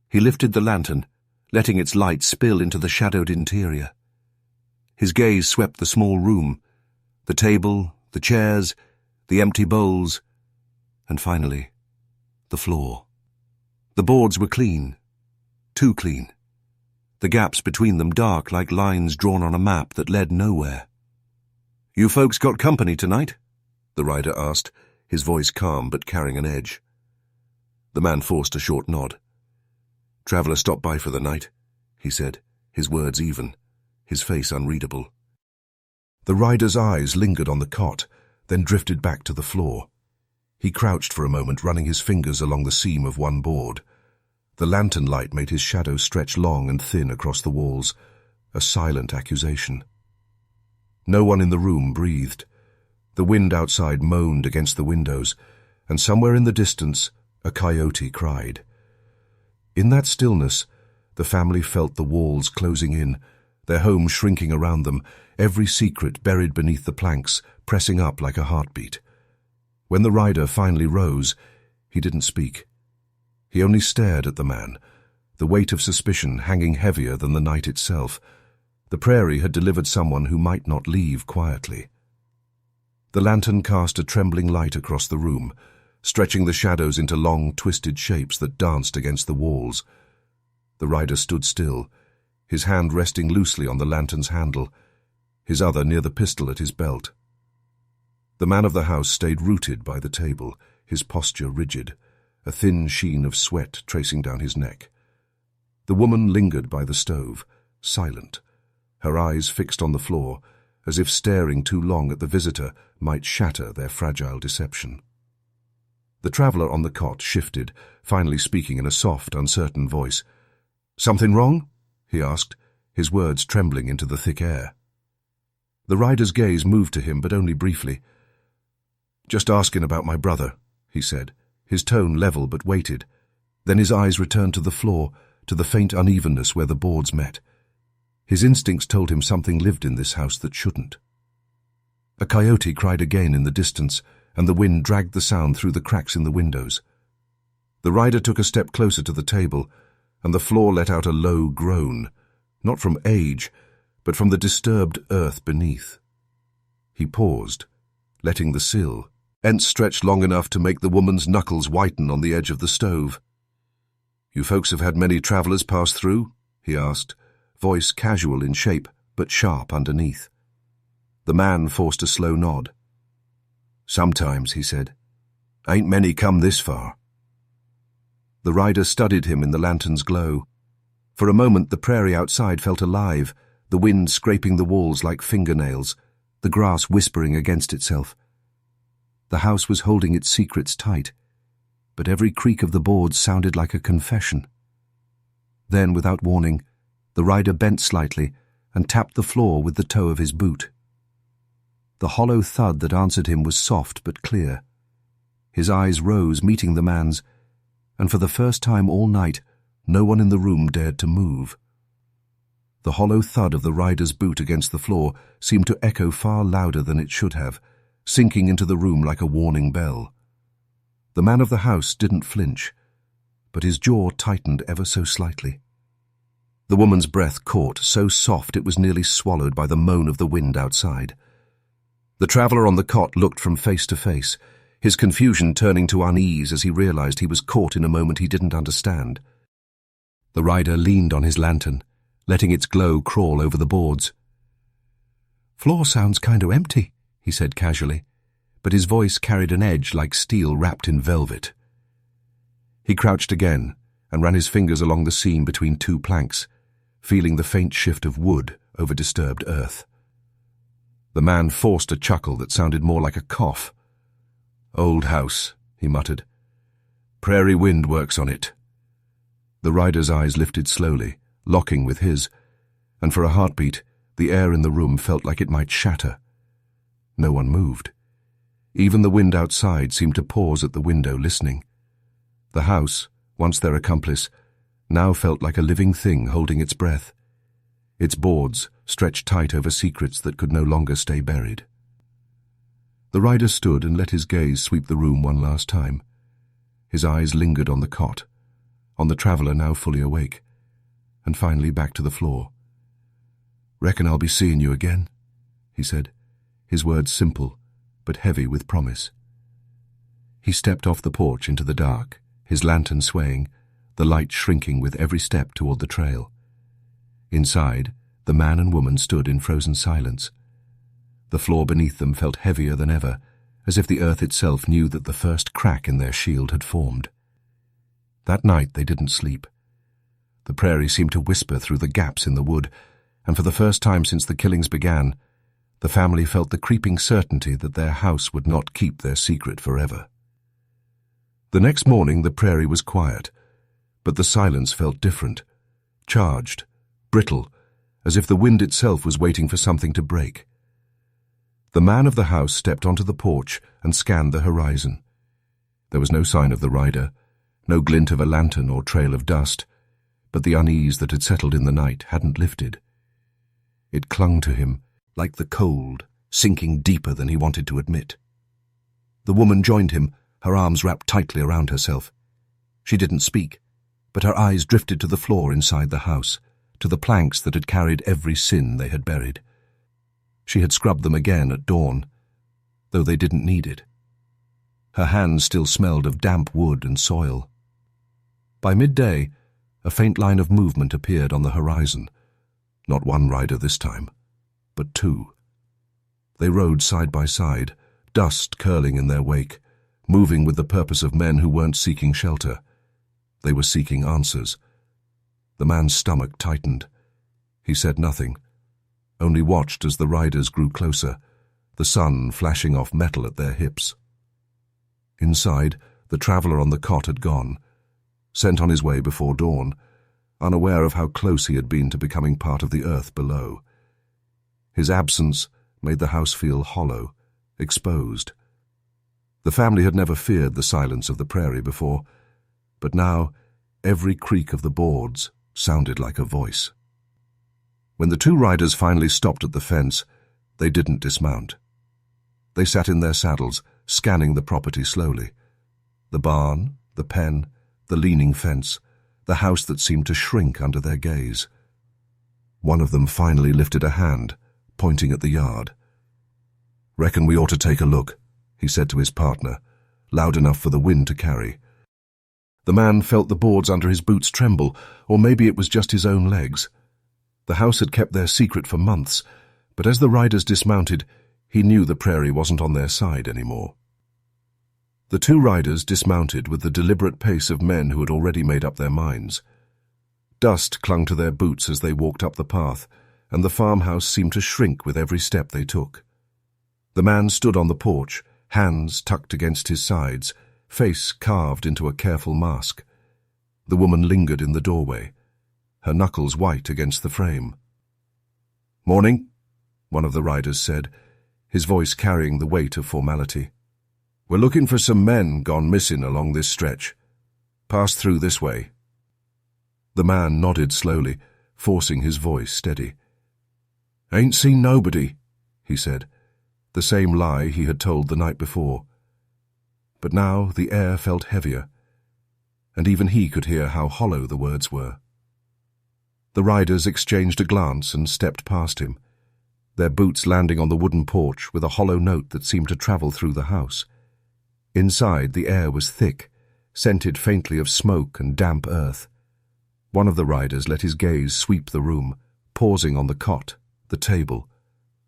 He lifted the lantern, letting its light spill into the shadowed interior. His gaze swept the small room, the table, the chairs, the empty bowls, and finally, the floor. The boards were clean, too clean, the gaps between them dark like lines drawn on a map that led nowhere. "You folks got company tonight?" the rider asked, his voice calm but carrying an edge. The man forced a short nod. "Traveller stopped by for the night," he said, his words even, his face unreadable. The rider's eyes lingered on the cot, then drifted back to the floor. He crouched for a moment, running his fingers along the seam of one board. The lantern light made his shadow stretch long and thin across the walls, a silent accusation. No one in the room breathed. The wind outside moaned against the windows, and somewhere in the distance, a coyote cried. In that stillness, the family felt the walls closing in, their home shrinking around them, every secret buried beneath the planks, pressing up like a heartbeat. When the rider finally rose, he didn't speak. He only stared at the man, the weight of suspicion hanging heavier than the night itself. The prairie had delivered someone who might not leave quietly. The lantern cast a trembling light across the room, stretching the shadows into long, twisted shapes that danced against the walls. The rider stood still, his hand resting loosely on the lantern's handle, his other near the pistol at his belt. The man of the house stayed rooted by the table, his posture rigid, a thin sheen of sweat tracing down his neck. The woman lingered by the stove, silent, her eyes fixed on the floor, as if staring too long at the visitor might shatter their fragile deception. The traveller on the cot shifted, finally speaking in a soft, uncertain voice. "Something wrong?" he asked, his words trembling into the thick air. The rider's gaze moved to him, but only briefly. "Just asking about my brother," he said, his tone level but weighted. Then his eyes returned to the floor, to the faint unevenness where the boards met. His instincts told him something lived in this house that shouldn't. A coyote cried again in the distance, and the wind dragged the sound through the cracks in the windows. The rider took a step closer to the table, and the floor let out a low groan, not from age, but from the disturbed earth beneath. He paused, letting the sill, end stretched long enough to make the woman's knuckles whiten on the edge of the stove. "You folks have had many travellers pass through?" he asked, voice casual in shape, but sharp underneath. The man forced a slow nod. "Sometimes," he said. "Ain't many come this far." The rider studied him in the lantern's glow. For a moment the prairie outside felt alive, the wind scraping the walls like fingernails, the grass whispering against itself. The house was holding its secrets tight, but every creak of the boards sounded like a confession. Then, without warning, the rider bent slightly and tapped the floor with the toe of his boot. The hollow thud that answered him was soft but clear. His eyes rose, meeting the man's, and for the first time all night, no one in the room dared to move. The hollow thud of the rider's boot against the floor seemed to echo far louder than it should have, sinking into the room like a warning bell. The man of the house didn't flinch, but his jaw tightened ever so slightly. The woman's breath caught, so soft it was nearly swallowed by the moan of the wind outside. The traveller on the cot looked from face to face, his confusion turning to unease as he realized he was caught in a moment he didn't understand. The rider leaned on his lantern, letting its glow crawl over the boards. "Floor sounds kind of empty," he said casually, but his voice carried an edge like steel wrapped in velvet. He crouched again and ran his fingers along the seam between two planks, feeling the faint shift of wood over disturbed earth. The man forced a chuckle that sounded more like a cough. "Old house," he muttered. "Prairie wind works on it." The rider's eyes lifted slowly, locking with his, and for a heartbeat, the air in the room felt like it might shatter. No one moved. Even the wind outside seemed to pause at the window, listening. The house, once their accomplice, now felt like a living thing holding its breath. Its boards stretched tight over secrets that could no longer stay buried. The rider stood and let his gaze sweep the room one last time. His eyes lingered on the cot, on the traveller now fully awake, and finally back to the floor. "Reckon I'll be seeing you again," he said, his words simple, but heavy with promise. He stepped off the porch into the dark, his lantern swaying, the light shrinking with every step toward the trail. Inside, the man and woman stood in frozen silence. The floor beneath them felt heavier than ever, as if the earth itself knew that the first crack in their shield had formed. That night they didn't sleep. The prairie seemed to whisper through the gaps in the wood, and for the first time since the killings began, the family felt the creeping certainty that their house would not keep their secret forever. The next morning the prairie was quiet, but the silence felt different, charged, brittle, as if the wind itself was waiting for something to break. The man of the house stepped onto the porch and scanned the horizon. There was no sign of the rider, no glint of a lantern or trail of dust, but the unease that had settled in the night hadn't lifted. It clung to him, like the cold, sinking deeper than he wanted to admit. The woman joined him, her arms wrapped tightly around herself. She didn't speak, but her eyes drifted to the floor inside the house, to the planks that had carried every sin they had buried. She had scrubbed them again at dawn, though they didn't need it. Her hands still smelled of damp wood and soil. By midday, a faint line of movement appeared on the horizon. Not one rider this time, but two. They rode side by side, dust curling in their wake, moving with the purpose of men who weren't seeking shelter. They were seeking answers. The man's stomach tightened. He said nothing, only watched as the riders grew closer, the sun flashing off metal at their hips. Inside, the traveller on the cot had gone, sent on his way before dawn, unaware of how close he had been to becoming part of the earth below. His absence made the house feel hollow, exposed. The family had never feared the silence of the prairie before, but now every creak of the boards sounded like a voice. When the two riders finally stopped at the fence, they didn't dismount. They sat in their saddles, scanning the property slowly. The barn, the pen, the leaning fence, the house that seemed to shrink under their gaze. One of them finally lifted a hand, pointing at the yard. "Reckon we ought to take a look," he said to his partner, loud enough for the wind to carry. The man felt the boards under his boots tremble, or maybe it was just his own legs. The house had kept their secret for months, but as the riders dismounted, he knew the prairie wasn't on their side anymore. The two riders dismounted with the deliberate pace of men who had already made up their minds. Dust clung to their boots as they walked up the path, and the farmhouse seemed to shrink with every step they took. The man stood on the porch, hands tucked against his sides, face carved into a careful mask. The woman lingered in the doorway, her knuckles white against the frame. "Morning," one of the riders said, his voice carrying the weight of formality. "We're looking for some men gone missing along this stretch. Pass through this way." The man nodded slowly, forcing his voice steady. "Ain't seen nobody," he said, the same lie he had told the night before. But now the air felt heavier, and even he could hear how hollow the words were. The riders exchanged a glance and stepped past him, their boots landing on the wooden porch with a hollow note that seemed to travel through the house. Inside, the air was thick, scented faintly of smoke and damp earth. One of the riders let his gaze sweep the room, pausing on the cot, the table,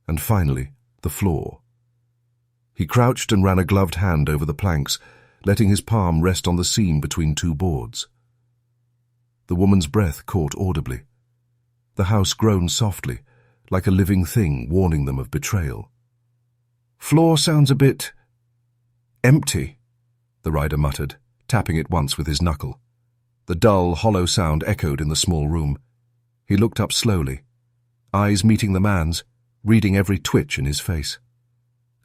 and finally, the floor. He crouched and ran a gloved hand over the planks, letting his palm rest on the seam between two boards. The woman's breath caught audibly. The house groaned softly, like a living thing warning them of betrayal. "Floor sounds a bit empty," the rider muttered, tapping it once with his knuckle. The dull, hollow sound echoed in the small room. He looked up slowly, eyes meeting the man's, reading every twitch in his face.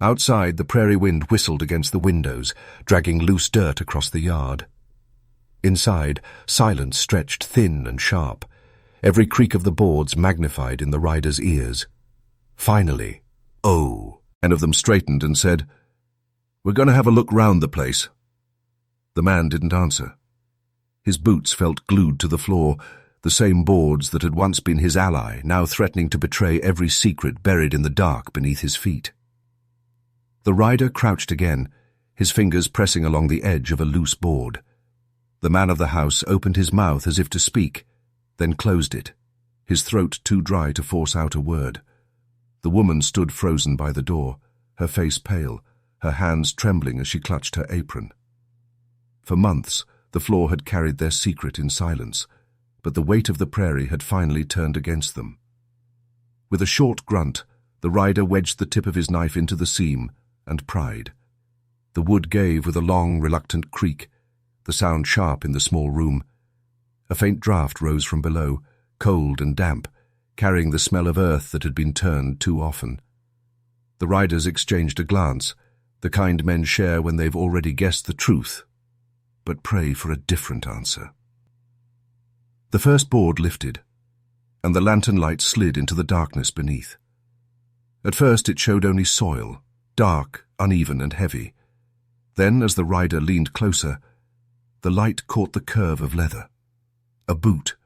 Outside, the prairie wind whistled against the windows, dragging loose dirt across the yard. Inside, silence stretched thin and sharp, every creak of the boards magnified in the rider's ears. Finally, "Oh," one of them straightened and said, "We're going to have a look round the place." The man didn't answer. His boots felt glued to the floor, the same boards that had once been his ally, now threatening to betray every secret buried in the dark beneath his feet. The rider crouched again, his fingers pressing along the edge of a loose board. The man of the house opened his mouth as if to speak, then closed it, his throat too dry to force out a word. The woman stood frozen by the door, her face pale, her hands trembling as she clutched her apron. For months, the floor had carried their secret in silence, but the weight of the prairie had finally turned against them. With a short grunt, the rider wedged the tip of his knife into the seam and pried. The wood gave with a long, reluctant creak, the sound sharp in the small room. A faint draught rose from below, cold and damp, carrying the smell of earth that had been turned too often. The riders exchanged a glance, the kind men share when they've already guessed the truth, but pray for a different answer. The first board lifted, and the lantern light slid into the darkness beneath. At first it showed only soil, dark, uneven and heavy. Then, as the rider leaned closer, the light caught the curve of leather. A boot.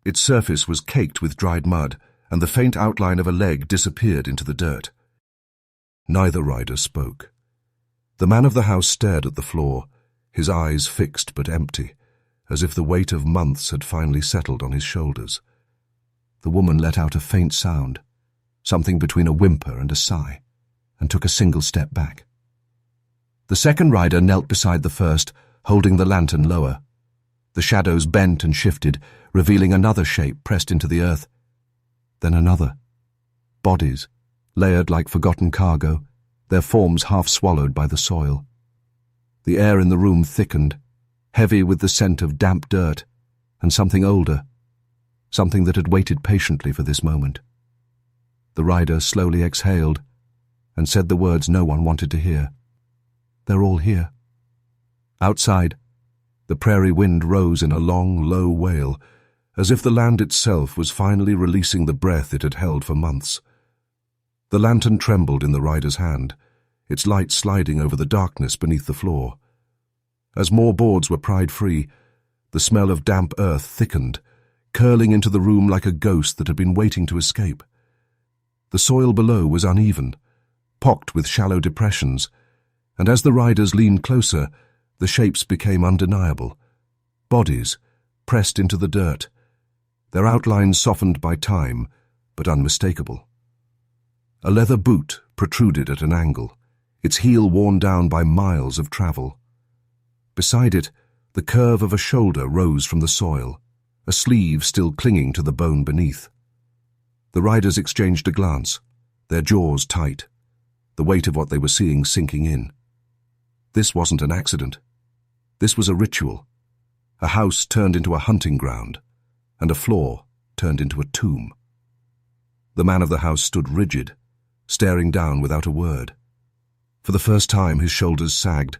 Its surface was caked with dried mud, and the faint outline of a leg disappeared into the dirt. Neither rider spoke. The man of the house stared at the floor, his eyes fixed but empty, as if the weight of months had finally settled on his shoulders. The woman let out a faint sound, something between a whimper and a sigh, and took a single step back. The second rider knelt beside the first, holding the lantern lower. The shadows bent and shifted, revealing another shape pressed into the earth. Then another. Bodies, layered like forgotten cargo, their forms half swallowed by the soil. The air in the room thickened, heavy with the scent of damp dirt, and something older, something that had waited patiently for this moment. The rider slowly exhaled and said the words no one wanted to hear. "They're all here." Outside, the prairie wind rose in a long, low wail, as if the land itself was finally releasing the breath it had held for months. The lantern trembled in the rider's hand, its light sliding over the darkness beneath the floor. As more boards were pried free, the smell of damp earth thickened, curling into the room like a ghost that had been waiting to escape. The soil below was uneven, pocked with shallow depressions, and as the riders leaned closer, the shapes became undeniable. Bodies, pressed into the dirt, their outlines softened by time, but unmistakable. A leather boot protruded at an angle, its heel worn down by miles of travel. Beside it, the curve of a shoulder rose from the soil, a sleeve still clinging to the bone beneath. The riders exchanged a glance, their jaws tight, the weight of what they were seeing sinking in. This wasn't an accident. This was a ritual. A house turned into a hunting ground, and a floor turned into a tomb. The man of the house stood rigid, staring down without a word. For the first time his shoulders sagged,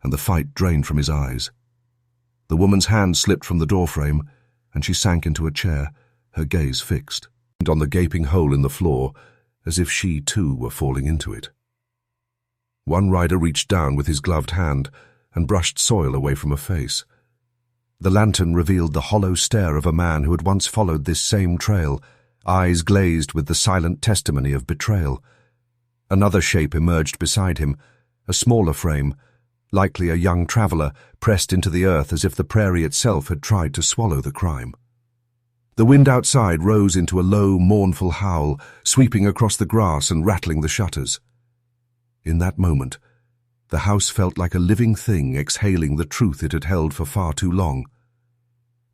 and the fight drained from his eyes. The woman's hand slipped from the doorframe, and she sank into a chair, her gaze fixed, and on the gaping hole in the floor, as if she too were falling into it. One rider reached down with his gloved hand and brushed soil away from her face. The lantern revealed the hollow stare of a man who had once followed this same trail, eyes glazed with the silent testimony of betrayal. Another shape emerged beside him, a smaller frame, likely a young traveler, pressed into the earth as if the prairie itself had tried to swallow the crime. The wind outside rose into a low, mournful howl, sweeping across the grass and rattling the shutters. In that moment, the house felt like a living thing exhaling the truth it had held for far too long.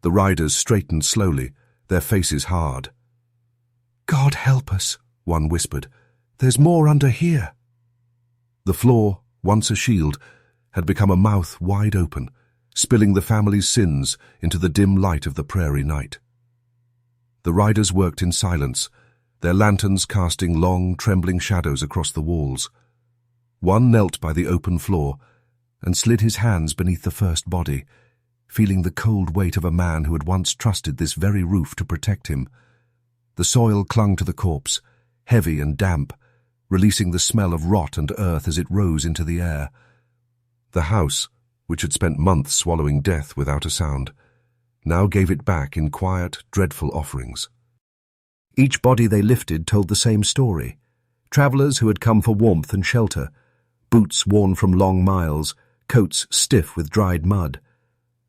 The riders straightened slowly, their faces hard. "God help us," one whispered. "There's more under here." The floor, once a shield, had become a mouth wide open, spilling the family's sins into the dim light of the prairie night. The riders worked in silence, their lanterns casting long, trembling shadows across the walls. One knelt by the open floor and slid his hands beneath the first body, feeling the cold weight of a man who had once trusted this very roof to protect him. The soil clung to the corpse, heavy and damp, releasing the smell of rot and earth as it rose into the air. The house, which had spent months swallowing death without a sound, now gave it back in quiet, dreadful offerings. Each body they lifted told the same story. Travelers who had come for warmth and shelter, boots worn from long miles, coats stiff with dried mud.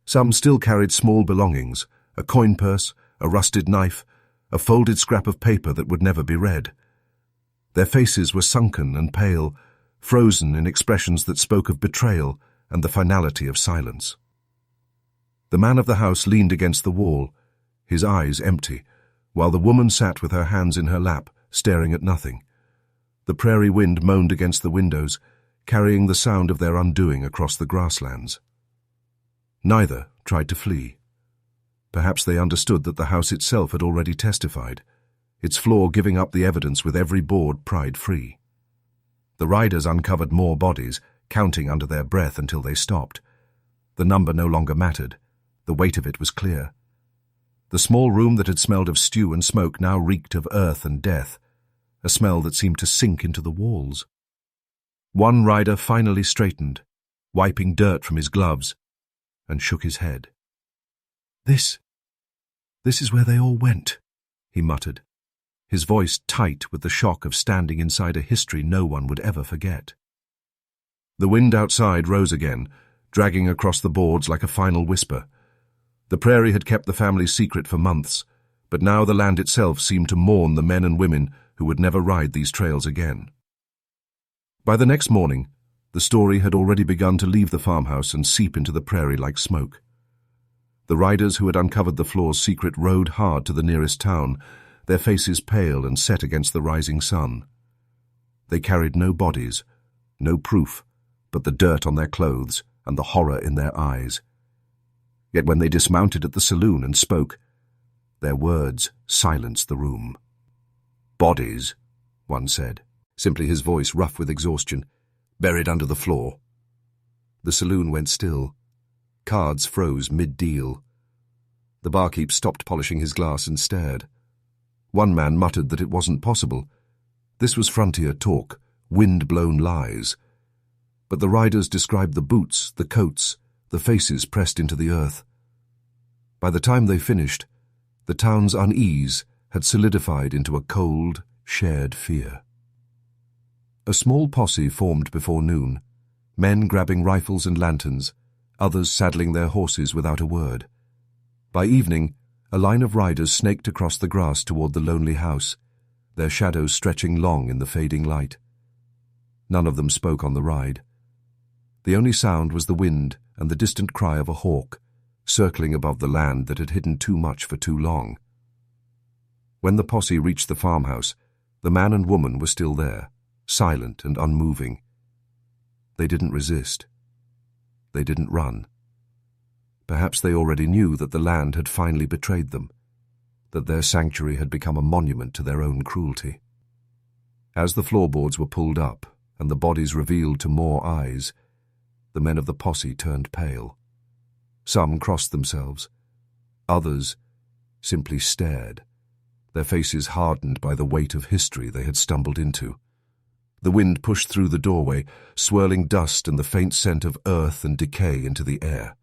Some still carried small belongings, a coin purse, a rusted knife, a folded scrap of paper that would never be read. Their faces were sunken and pale, frozen in expressions that spoke of betrayal and the finality of silence. The man of the house leaned against the wall, his eyes empty, while the woman sat with her hands in her lap, staring at nothing. The prairie wind moaned against the windows, carrying the sound of their undoing across the grasslands. Neither tried to flee. Perhaps they understood that the house itself had already testified, its floor giving up the evidence with every board pried free. The riders uncovered more bodies, counting under their breath until they stopped. The number no longer mattered. The weight of it was clear. The small room that had smelled of stew and smoke now reeked of earth and death, a smell that seemed to sink into the walls. One rider finally straightened, wiping dirt from his gloves, and shook his head. This is where they all went," he muttered, his voice tight with the shock of standing inside a history no one would ever forget. The wind outside rose again, dragging across the boards like a final whisper. The prairie had kept the family's secret for months, but now the land itself seemed to mourn the men and women who would never ride these trails again. By the next morning, The story had already begun to leave the farmhouse and seep into the prairie like smoke. The riders who had uncovered the floor's secret rode hard to the nearest town, their faces pale and set against the rising sun. They carried no bodies, no proof, but the dirt on their clothes and the horror in their eyes. Yet when they dismounted at the saloon and spoke, their words silenced the room. "Bodies," one said, simply his voice rough with exhaustion, "buried under the floor." The saloon went still. Cards froze mid-deal. The barkeep stopped polishing his glass and stared. One man muttered that it wasn't possible. This was frontier talk, wind-blown lies. But the riders described the boots, the coats, the faces pressed into the earth. By the time they finished, the town's unease had solidified into a cold, shared fear. A small posse formed before noon, men grabbing rifles and lanterns, others saddling their horses without a word. By evening, a line of riders snaked across the grass toward the lonely house, their shadows stretching long in the fading light. None of them spoke on the ride. The only sound was the wind and the distant cry of a hawk, circling above the land that had hidden too much for too long. When the posse reached the farmhouse, the man and woman were still there, silent and unmoving. They didn't resist. They didn't run. Perhaps they already knew that the land had finally betrayed them, that their sanctuary had become a monument to their own cruelty. As the floorboards were pulled up and the bodies revealed to more eyes, the men of the posse turned pale. Some crossed themselves. Others simply stared, their faces hardened by the weight of history they had stumbled into. The wind pushed through the doorway, swirling dust and the faint scent of earth and decay into the air.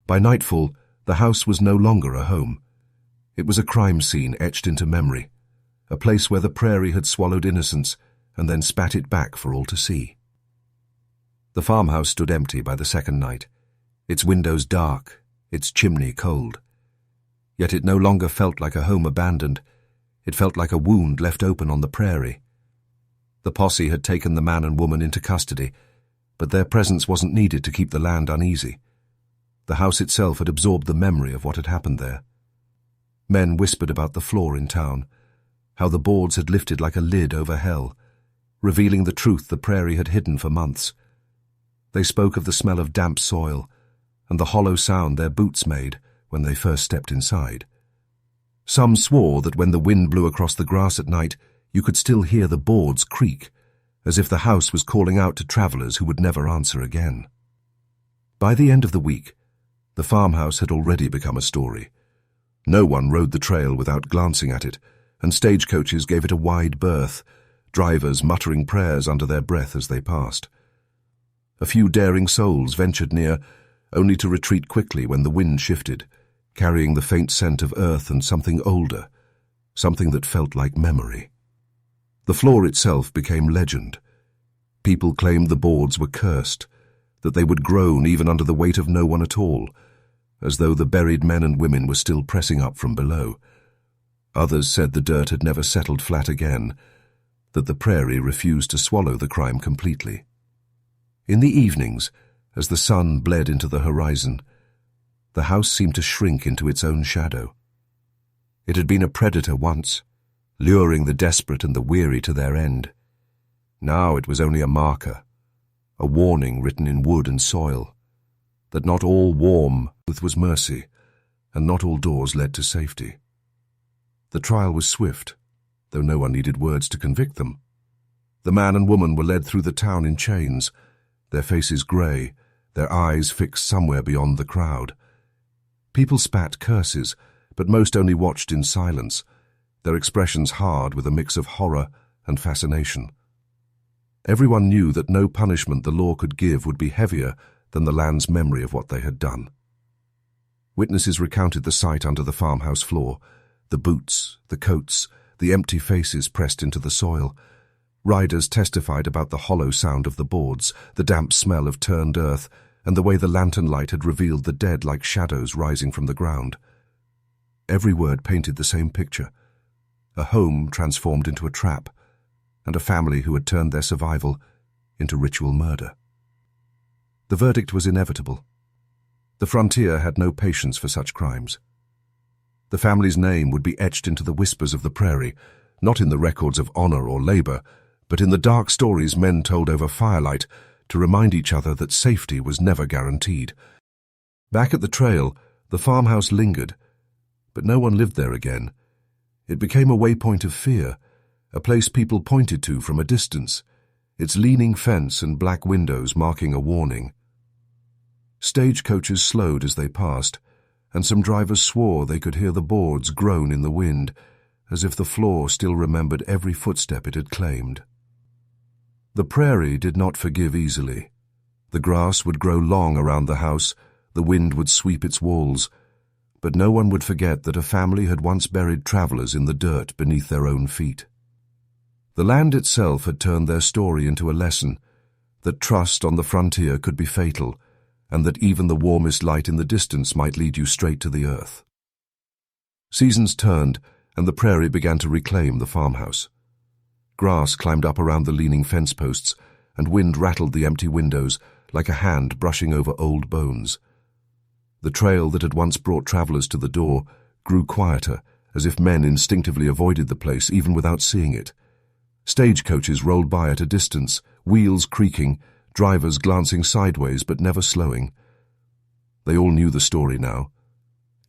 By nightfall, the house was no longer a home. It was a crime scene etched into memory, a place where the prairie had swallowed innocence and then spat it back for all to see. The farmhouse stood empty by the second night, its windows dark, its chimney cold. Yet it no longer felt like a home abandoned. It felt like a wound left open on the prairie. The posse had taken the man and woman into custody, but their presence wasn't needed to keep the land uneasy. The house itself had absorbed the memory of what had happened there. Men whispered about the floor in town, how the boards had lifted like a lid over hell, revealing the truth the prairie had hidden for months. They spoke of the smell of damp soil and the hollow sound their boots made when they first stepped inside. Some swore that when the wind blew across the grass at night, you could still hear the boards creak, as if the house was calling out to travelers who would never answer again. By the end of the week, the farmhouse had already become a story. No one rode the trail without glancing at it, and stagecoaches gave it a wide berth, drivers muttering prayers under their breath as they passed. A few daring souls ventured near, only to retreat quickly when the wind shifted, carrying the faint scent of earth and something older, something that felt like memory. The floor itself became legend. People claimed the boards were cursed, that they would groan even under the weight of no one at all, as though the buried men and women were still pressing up from below. Others said the dirt had never settled flat again, that the prairie refused to swallow the crime completely. In the evenings, as the sun bled into the horizon, the house seemed to shrink into its own shadow. It had been a predator once, luring the desperate and the weary to their end. Now it was only a marker, a warning written in wood and soil, that not all warmth was mercy, and not all doors led to safety. The trial was swift, though no one needed words to convict them. The man and woman were led through the town in chains, their faces grey, their eyes fixed somewhere beyond the crowd. People spat curses, but most only watched in silence, their expressions hard with a mix of horror and fascination. Everyone knew that no punishment the law could give would be heavier than the land's memory of what they had done. Witnesses recounted the sight under the farmhouse floor, the boots, the coats, the empty faces pressed into the soil. Riders testified about the hollow sound of the boards, the damp smell of turned earth, and the way the lantern light had revealed the dead like shadows rising from the ground. Every word painted the same picture: a home transformed into a trap, and a family who had turned their survival into ritual murder. The verdict was inevitable. The frontier had no patience for such crimes. The family's name would be etched into the whispers of the prairie, not in the records of honor or labor, but in the dark stories men told over firelight to remind each other that safety was never guaranteed. Back at the trail, the farmhouse lingered, but no one lived there again. It became a waypoint of fear, a place people pointed to from a distance, its leaning fence and black windows marking a warning. Stagecoaches slowed as they passed, and some drivers swore they could hear the boards groan in the wind, as if the floor still remembered every footstep it had claimed. The prairie did not forgive easily. The grass would grow long around the house, the wind would sweep its walls, but no one would forget that a family had once buried travelers in the dirt beneath their own feet. The land itself had turned their story into a lesson, that trust on the frontier could be fatal, and that even the warmest light in the distance might lead you straight to the earth. Seasons turned, and the prairie began to reclaim the farmhouse. Grass climbed up around the leaning fence posts, and wind rattled the empty windows like a hand brushing over old bones. The trail that had once brought travelers to the door grew quieter, as if men instinctively avoided the place even without seeing it. Stagecoaches rolled by at a distance, wheels creaking, drivers glancing sideways but never slowing. They all knew the story now.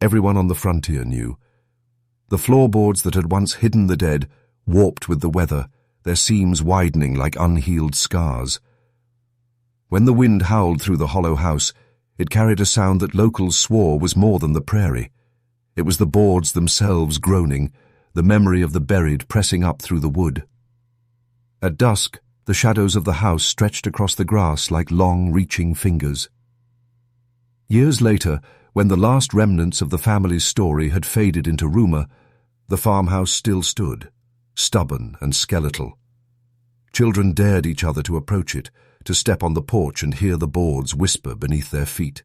Everyone on the frontier knew. The floorboards that had once hidden the dead warped with the weather, their seams widening like unhealed scars. When the wind howled through the hollow house, it carried a sound that locals swore was more than the prairie. It was the boards themselves groaning, the memory of the buried pressing up through the wood. At dusk, the shadows of the house stretched across the grass like long, reaching fingers. Years later, when the last remnants of the family's story had faded into rumor, the farmhouse still stood, stubborn and skeletal. Children dared each other to approach it, to step on the porch and hear the boards whisper beneath their feet.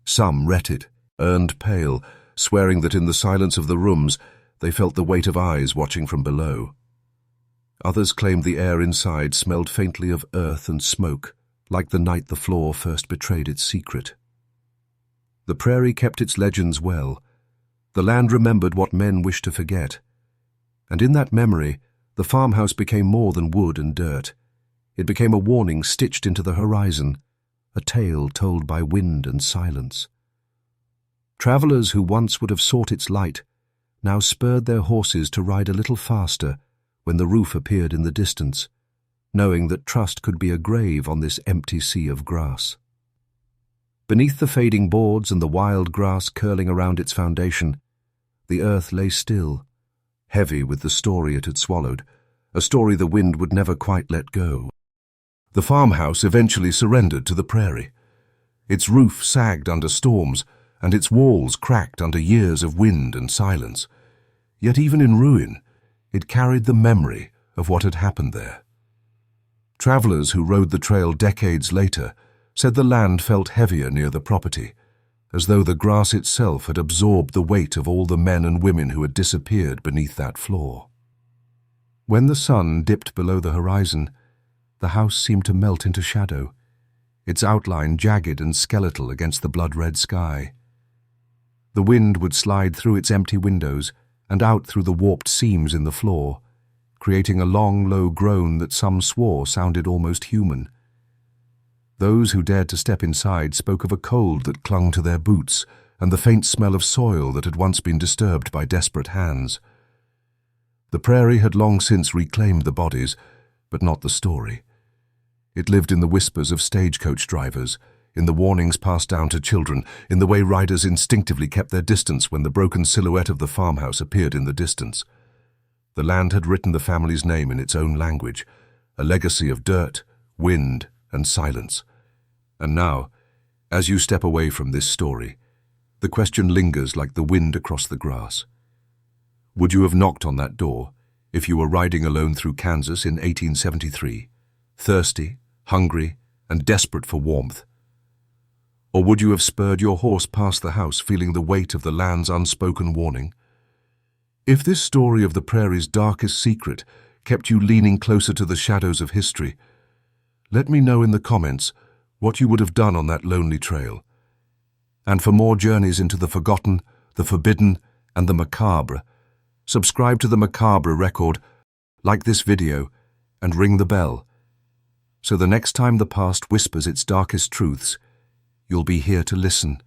Some retted, earned pale, swearing that in the silence of the rooms they felt the weight of eyes watching from below. Others claimed the air inside smelled faintly of earth and smoke, like the night the floor first betrayed its secret. The prairie kept its legends well. The land remembered what men wished to forget. And in that memory, the farmhouse became more than wood and dirt. It became a warning stitched into the horizon, a tale told by wind and silence. Travelers who once would have sought its light now spurred their horses to ride a little faster when the roof appeared in the distance, knowing that trust could be a grave on this empty sea of grass. Beneath the fading boards and the wild grass curling around its foundation, the earth lay still, heavy with the story it had swallowed, a story the wind would never quite let go. The farmhouse eventually surrendered to the prairie. Its roof sagged under storms, and its walls cracked under years of wind and silence. Yet even in ruin, it carried the memory of what had happened there. Travelers who rode the trail decades later said the land felt heavier near the property, as though the grass itself had absorbed the weight of all the men and women who had disappeared beneath that floor. When the sun dipped below the horizon, the house seemed to melt into shadow, its outline jagged and skeletal against the blood-red sky. The wind would slide through its empty windows and out through the warped seams in the floor, creating a long, low groan that some swore sounded almost human. Those who dared to step inside spoke of a cold that clung to their boots and the faint smell of soil that had once been disturbed by desperate hands. The prairie had long since reclaimed the bodies, but not the story. It lived in the whispers of stagecoach drivers, in the warnings passed down to children, in the way riders instinctively kept their distance when the broken silhouette of the farmhouse appeared in the distance. The land had written the family's name in its own language, a legacy of dirt, wind, and silence. And now, as you step away from this story, the question lingers like the wind across the grass. Would you have knocked on that door if you were riding alone through Kansas in 1873, thirsty, hungry, and desperate for warmth? Or would you have spurred your horse past the house, feeling the weight of the land's unspoken warning? If this story of the prairie's darkest secret kept you leaning closer to the shadows of history, Let me know in the comments what you would have done on that lonely trail. And for more journeys into the forgotten, the forbidden, and the macabre, subscribe to the Macabre Record, like this video, and ring the bell. So the next time the past whispers its darkest truths, you'll be here to listen.